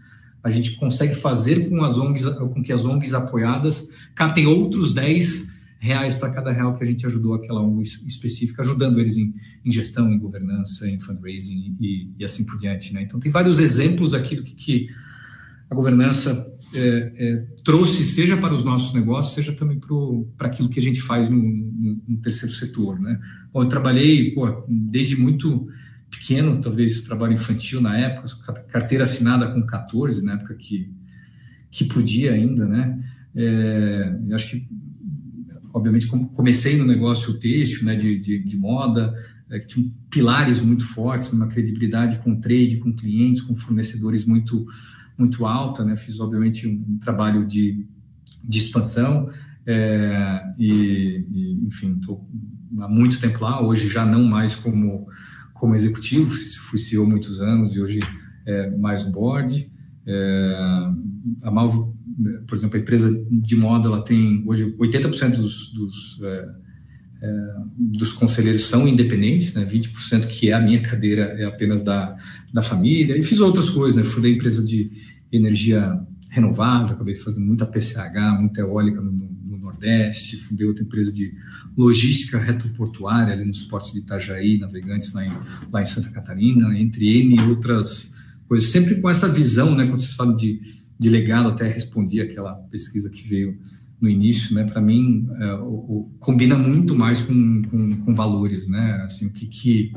a gente consegue fazer com que as ONGs apoiadas captem outros R$10 para cada R$1 que a gente ajudou aquela ONG específica, ajudando eles em gestão, em governança, em fundraising e assim por diante, né? Então, tem vários exemplos aqui do que a governança trouxe, seja para os nossos negócios, seja também para aquilo que a gente faz no terceiro setor, né? Bom, eu trabalhei desde muito pequeno, talvez trabalho infantil na época, carteira assinada com 14, na época que podia ainda, né? Eu acho que, obviamente, comecei no negócio têxtil, né, de moda, que tinha pilares muito fortes, uma credibilidade com trade, com clientes, com fornecedores muito alta, né? Fiz, obviamente, um trabalho de expansão, enfim, estou há muito tempo lá, hoje já não mais como executivo, fui CEO há muitos anos e hoje mais no board. A Malvo, por exemplo, a empresa de moda, ela tem hoje 80% dos conselheiros são independentes, né? 20% que é a minha cadeira é apenas da família, e fiz outras coisas, né? Fundei empresa de energia renovável, acabei fazendo muita PCH, muita eólica no Nordeste, fundei outra empresa de logística retroportuária ali nos portos de Itajaí, Navegantes lá em Santa Catarina, entre N outras coisas, sempre com essa visão, né? Quando vocês falam de legado, até respondi aquela pesquisa que veio no início, né? Para mim, combina muito mais com valores, né? Assim, o que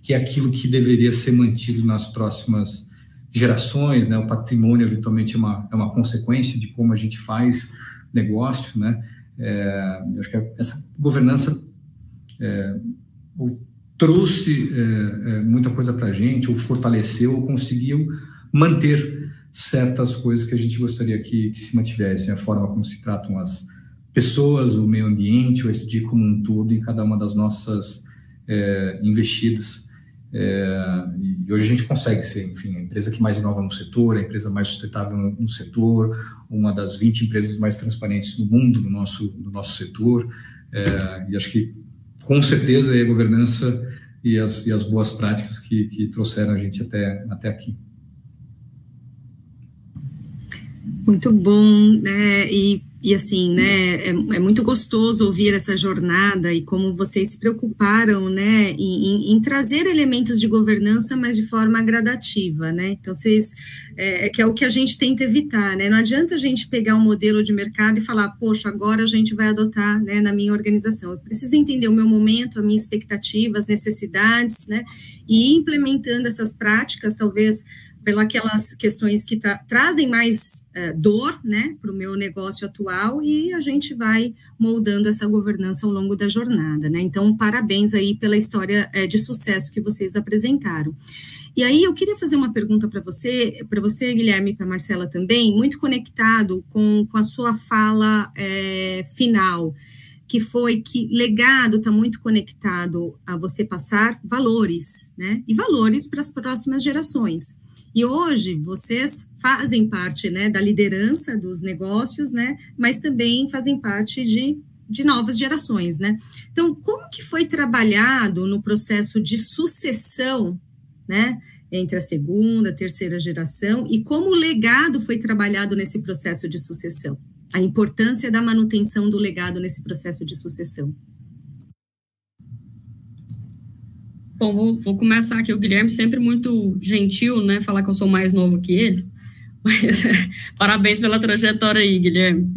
é aquilo que deveria ser mantido nas próximas gerações, né? O patrimônio, eventualmente, é uma consequência de como a gente faz negócio, né? Eu acho que essa governança trouxe muita coisa para a gente, ou fortaleceu, ou conseguiu manter certas coisas que a gente gostaria que se mantivessem, a forma como se tratam as pessoas, o meio ambiente, o ESG como um todo, em cada uma das nossas investidas. E hoje a gente consegue ser, enfim, a empresa que mais inova no setor, a empresa mais sustentável no setor, uma das 20 empresas mais transparentes do mundo no nosso setor, e acho que, com certeza, é a governança e as boas práticas que trouxeram a gente até aqui. Muito bom, né? E assim, né, é muito gostoso ouvir essa jornada e como vocês se preocuparam, né, em trazer elementos de governança, mas de forma gradativa, né, então vocês, que é o que a gente tenta evitar, né, não adianta a gente pegar um modelo de mercado e falar, poxa, agora a gente vai adotar, né, na minha organização, eu preciso entender o meu momento, a minha expectativa, as necessidades, né, e ir implementando essas práticas, talvez pelas questões que trazem mais dor, né, para o meu negócio atual, e a gente vai moldando essa governança ao longo da jornada, né, então parabéns aí pela história de sucesso que vocês apresentaram. E aí eu queria fazer uma pergunta para você, Guilherme, e para a Marcela também, muito conectado com a sua fala final, que foi que legado está muito conectado a você passar valores, né, e valores para as próximas gerações. E hoje vocês fazem parte, né, da liderança dos negócios, né, mas também fazem parte de novas gerações, né. Então, como que foi trabalhado no processo de sucessão, né, entre a segunda, a terceira geração, e como o legado foi trabalhado nesse processo de sucessão? A importância da manutenção do legado nesse processo de sucessão. Bom, vou começar aqui. O Guilherme sempre muito gentil, né, falar que eu sou mais novo que ele, mas parabéns pela trajetória aí, Guilherme.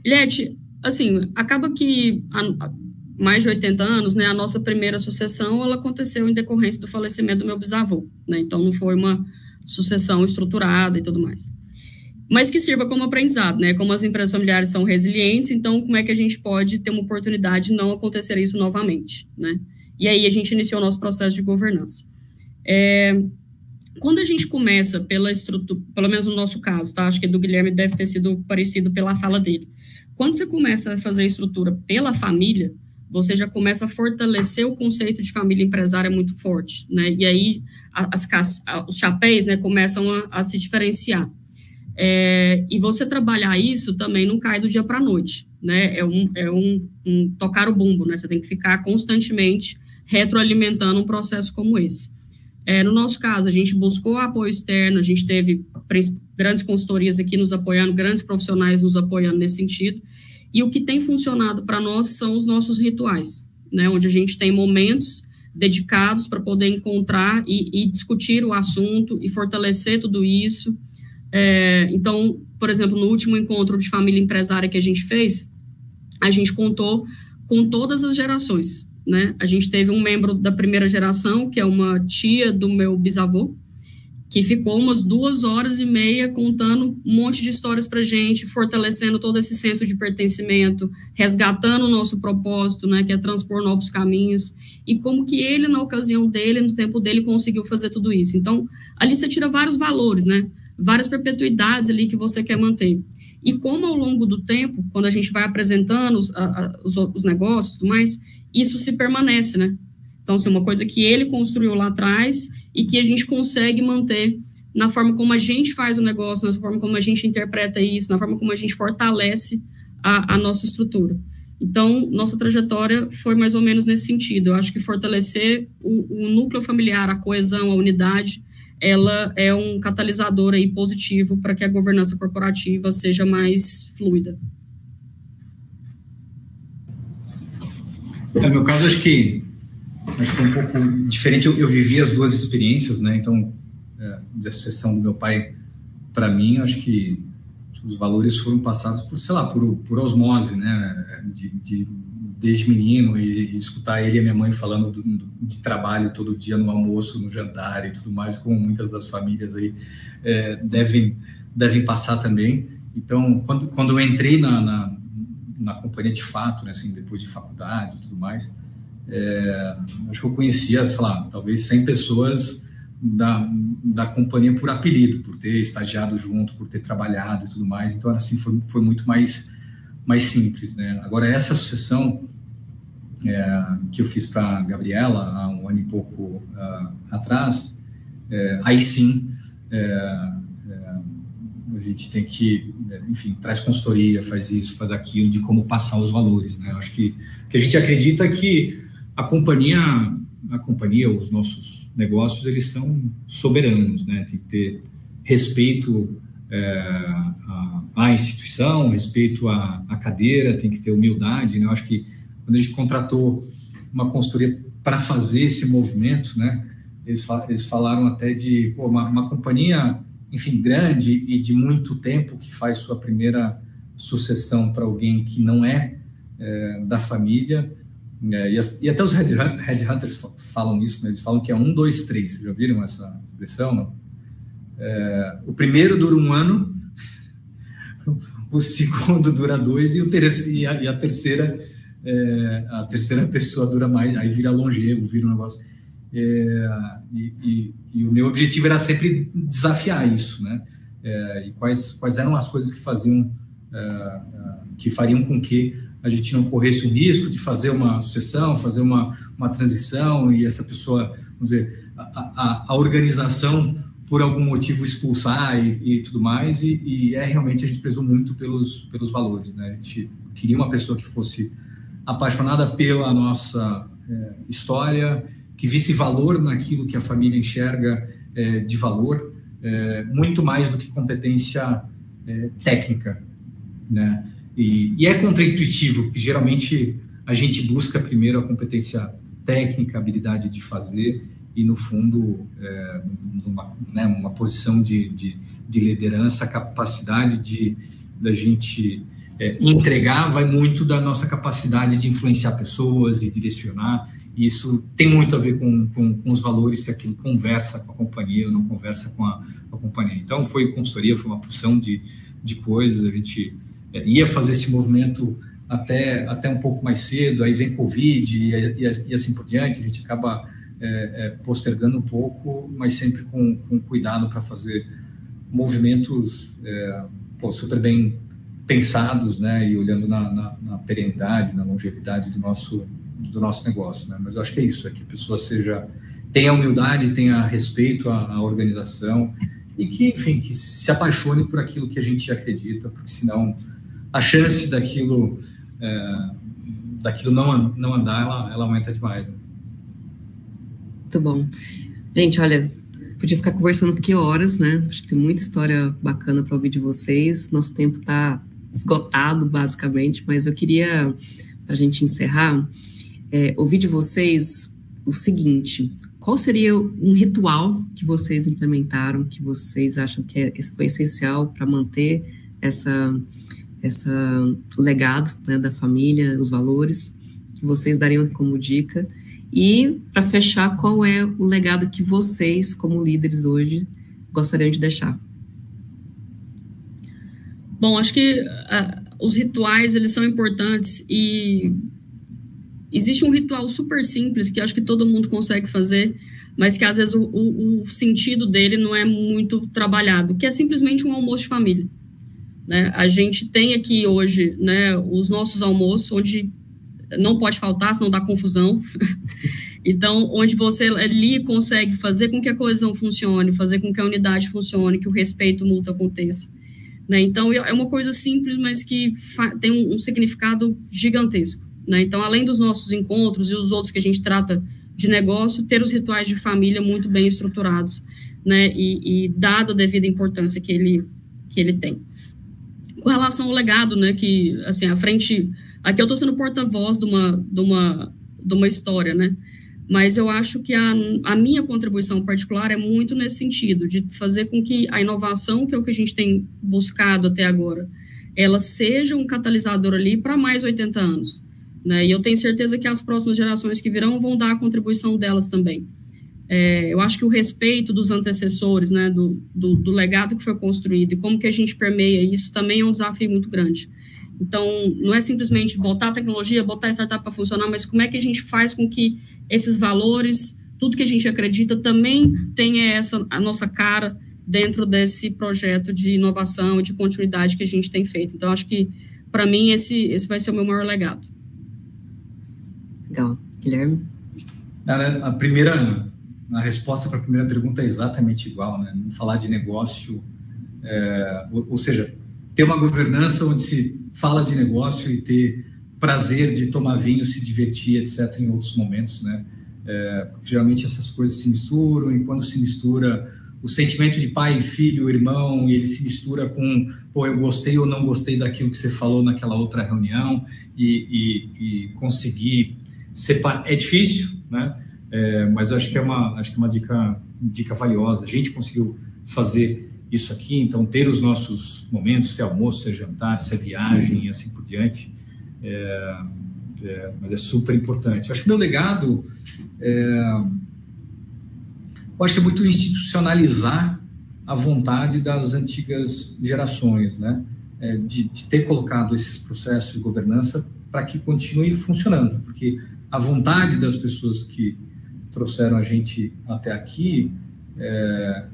Liette, assim, acaba que há mais de 80 anos, né, a nossa primeira sucessão, ela aconteceu em decorrência do falecimento do meu bisavô, né, então não foi uma sucessão estruturada e tudo mais. Mas que sirva como aprendizado, né, como as empresas familiares são resilientes, então como é que a gente pode ter uma oportunidade de não acontecer isso novamente, né? E aí a gente iniciou o nosso processo de governança. Quando a gente começa pela estrutura, pelo menos no nosso caso, tá? Acho que do Guilherme deve ter sido parecido pela fala dele. Quando você começa a fazer a estrutura pela família, você já começa a fortalecer o conceito de família empresária muito forte, né? E aí os chapéus, né, começam a se diferenciar. E você trabalhar isso também não cai do dia para a noite, né? É um tocar o bumbo, né? Você tem que ficar constantemente retroalimentando um processo como esse. No nosso caso, a gente buscou apoio externo, a gente teve grandes consultorias aqui nos apoiando, grandes profissionais nos apoiando nesse sentido, e o que tem funcionado para nós são os nossos rituais, né? Onde a gente tem momentos dedicados para poder encontrar e discutir o assunto e fortalecer tudo isso. Então, por exemplo, no último encontro de família empresária que a gente fez, a gente contou com todas as gerações, né? A gente teve um membro da primeira geração, que é uma tia do meu bisavô, que ficou umas 2h30 contando um monte de histórias para a gente, fortalecendo todo esse senso de pertencimento, resgatando o nosso propósito, né, que é transpor novos caminhos, e como que ele, na ocasião dele, no tempo dele, conseguiu fazer tudo isso. Então, ali você tira vários valores, né? Várias perpetuidades ali que você quer manter. E como ao longo do tempo, quando a gente vai apresentando os negócios e tudo mais, isso se permanece, né? Então, assim, uma coisa que ele construiu lá atrás e que a gente consegue manter na forma como a gente faz o negócio, na forma como a gente interpreta isso, na forma como a gente fortalece a nossa estrutura. Então, nossa trajetória foi mais ou menos nesse sentido. Eu acho que fortalecer o núcleo familiar, a coesão, a unidade, ela é um catalisador aí positivo para que a governança corporativa seja mais fluida. No meu caso, acho que foi um pouco diferente. Eu vivi as duas experiências, né? Então, da sucessão do meu pai, para mim, acho que os valores foram passados por, sei lá, por osmose, né? Desde menino, e escutar ele e a minha mãe falando de trabalho todo dia no almoço, no jantar e tudo mais, como muitas das famílias aí devem passar também. Então, quando eu entrei na companhia de fato, né, assim, depois de faculdade e tudo mais, acho que eu conhecia, sei lá, talvez 100 pessoas da companhia por apelido, por ter estagiado junto, por ter trabalhado e tudo mais. Então, assim, foi muito mais simples, né? Agora, essa sucessão, que eu fiz para a Gabriela há um ano e pouco atrás, aí sim a gente tem que, enfim, traz consultoria, faz isso, faz aquilo, de como passar os valores, né? Eu acho que a gente acredita que a companhia, os nossos negócios, eles são soberanos, né? Tem que ter respeito à instituição, respeito à cadeira, tem que ter humildade, né? Eu acho que quando a gente contratou uma consultoria para fazer esse movimento, né? Eles falaram até de uma companhia, enfim, grande e de muito tempo, que faz sua primeira sucessão para alguém que não é da família, e até os headhunters falam isso, né? Eles falam que é 1, 2, 3, vocês já viram essa expressão, não? O primeiro dura 1 ano, o segundo dura 2 e a terceira pessoa dura mais, aí vira longevo, vira um negócio. E o meu objetivo era sempre desafiar isso, né? E quais eram as coisas que fariam com que a gente não corresse o risco de fazer uma sucessão, fazer uma transição, e essa pessoa, vamos dizer, a organização por algum motivo expulsar e tudo mais, e realmente a gente prezou muito pelos valores, né? A gente queria uma pessoa que fosse apaixonada pela nossa história, que visse valor naquilo que a família enxerga de valor, muito mais do que competência técnica, né? E é contraintuitivo, porque geralmente a gente busca primeiro a competência técnica, a habilidade de fazer, e no fundo, uma posição de liderança, a capacidade da gente entregar vai muito da nossa capacidade de influenciar pessoas e direcionar. E isso tem muito a ver com os valores, se aquilo conversa com a companhia ou não conversa com a companhia. Então, foi consultoria, foi uma porção de coisas. A gente ia fazer esse movimento até um pouco mais cedo, aí vem Covid e assim por diante. A gente acaba postergando um pouco, mas sempre com cuidado para fazer movimentos super bem pensados, né? E olhando na perenidade, na longevidade do nosso negócio, né? Mas eu acho que é isso, que a pessoa tenha humildade, tenha respeito à organização e que, enfim, que se apaixone por aquilo que a gente acredita, porque senão a chance daquilo não andar, ela aumenta demais, né? Muito bom. Gente, olha, podia ficar conversando aqui horas, né? Acho que tem muita história bacana para ouvir de vocês. Nosso tempo está esgotado, basicamente, mas eu queria, para a gente encerrar, ouvir de vocês o seguinte: qual seria um ritual que vocês implementaram, que vocês acham que foi essencial para manter o legado, né, da família, os valores, que vocês dariam como dica? E, para fechar, qual é o legado que vocês, como líderes hoje, gostariam de deixar? Bom, acho que os rituais, eles são importantes, e existe um ritual super simples que acho que todo mundo consegue fazer, mas que às vezes o sentido dele não é muito trabalhado, que é simplesmente um almoço de família, né? A gente tem aqui hoje, né, os nossos almoços, onde não pode faltar, senão dá confusão. Então, onde você ali consegue fazer com que a coesão funcione, fazer com que a unidade funcione, que o respeito mútuo aconteça, né? Então, é uma coisa simples, mas que tem um significado gigantesco, né? Então, além dos nossos encontros e os outros que a gente trata de negócio, ter os rituais de família muito bem estruturados, né? E dada a devida importância que ele tem. Com relação ao legado, né? Que, assim, à frente... Aqui eu estou sendo porta-voz de uma história, né? Mas eu acho que a minha contribuição particular é muito nesse sentido, de fazer com que a inovação, que é o que a gente tem buscado até agora, ela seja um catalisador ali para mais 80 anos, né? E eu tenho certeza que as próximas gerações que virão vão dar a contribuição delas também. Eu acho que o respeito dos antecessores, né, do legado que foi construído e como que a gente permeia isso também é um desafio muito grande. Então, não é simplesmente botar a tecnologia, botar a startup para funcionar, mas como é que a gente faz com que esses valores, tudo que a gente acredita, também tenha a nossa cara dentro desse projeto de inovação e de continuidade que a gente tem feito. Então, acho que, para mim, esse vai ser o meu maior legado. Legal. Guilherme? A resposta para a primeira pergunta é exatamente igual, né? Não falar de negócio, ou seja, ter uma governança onde se fala de negócio e ter prazer de tomar vinho, se divertir, etc., em outros momentos, né? Porque geralmente essas coisas se misturam, e quando se mistura o sentimento de pai, filho, irmão, e ele se mistura com, pô, eu gostei ou não gostei daquilo que você falou naquela outra reunião, e conseguir separar. É difícil, né? Mas eu acho que é uma dica valiosa. A gente conseguiu fazer isso aqui, então ter os nossos momentos, se é almoço, se é jantar, se é viagem e assim por diante, mas é super importante. Eu acho que meu legado, eu acho que é muito institucionalizar a vontade das antigas gerações, né? De ter colocado esses processos de governança para que continue funcionando, porque a vontade das pessoas que trouxeram a gente até aqui,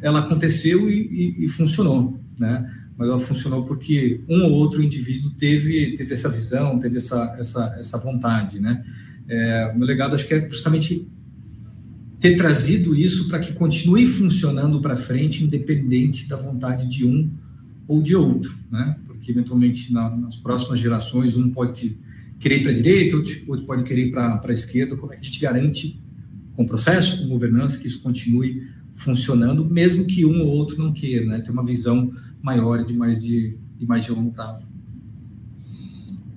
ela aconteceu e funcionou, né? Mas ela funcionou porque um ou outro indivíduo teve essa visão, teve essa vontade, né? O meu legado, acho que é justamente ter trazido isso para que continue funcionando para frente, independente da vontade de um ou de outro, né? Porque, eventualmente, nas próximas gerações, um pode querer ir para a direita, outro pode querer ir para a esquerda. Como é que a gente garante, com processo, com governança, que isso continue funcionando, mesmo que um ou outro não queira, né? Ter uma visão maior e mais de longo prazo.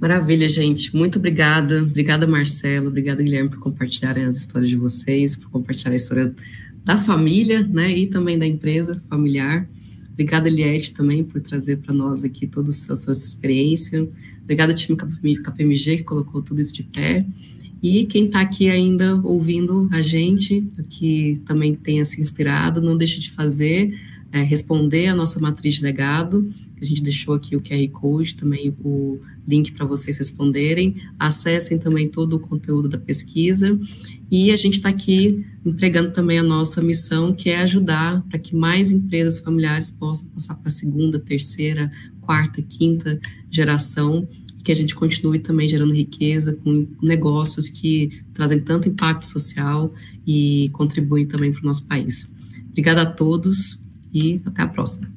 Maravilha, gente. Muito obrigada. Obrigada, Marcelo. Obrigada, Guilherme, por compartilharem as histórias de vocês, por compartilhar a história da família, né, e também da empresa familiar. Obrigada, Eliette, também, por trazer para nós aqui toda a sua experiência. Obrigada, time KPMG, que colocou tudo isso de pé. E quem está aqui ainda ouvindo a gente, que também tenha se inspirado, não deixe de fazer, responder a nossa matriz de legado, que a gente deixou aqui o QR Code, também o link para vocês responderem. Acessem também todo o conteúdo da pesquisa. E a gente está aqui empregando também a nossa missão, que é ajudar para que mais empresas familiares possam passar para a segunda, terceira, quarta, quinta geração, que a gente continue também gerando riqueza com negócios que trazem tanto impacto social e contribuem também para o nosso país. Obrigada a todos e até a próxima.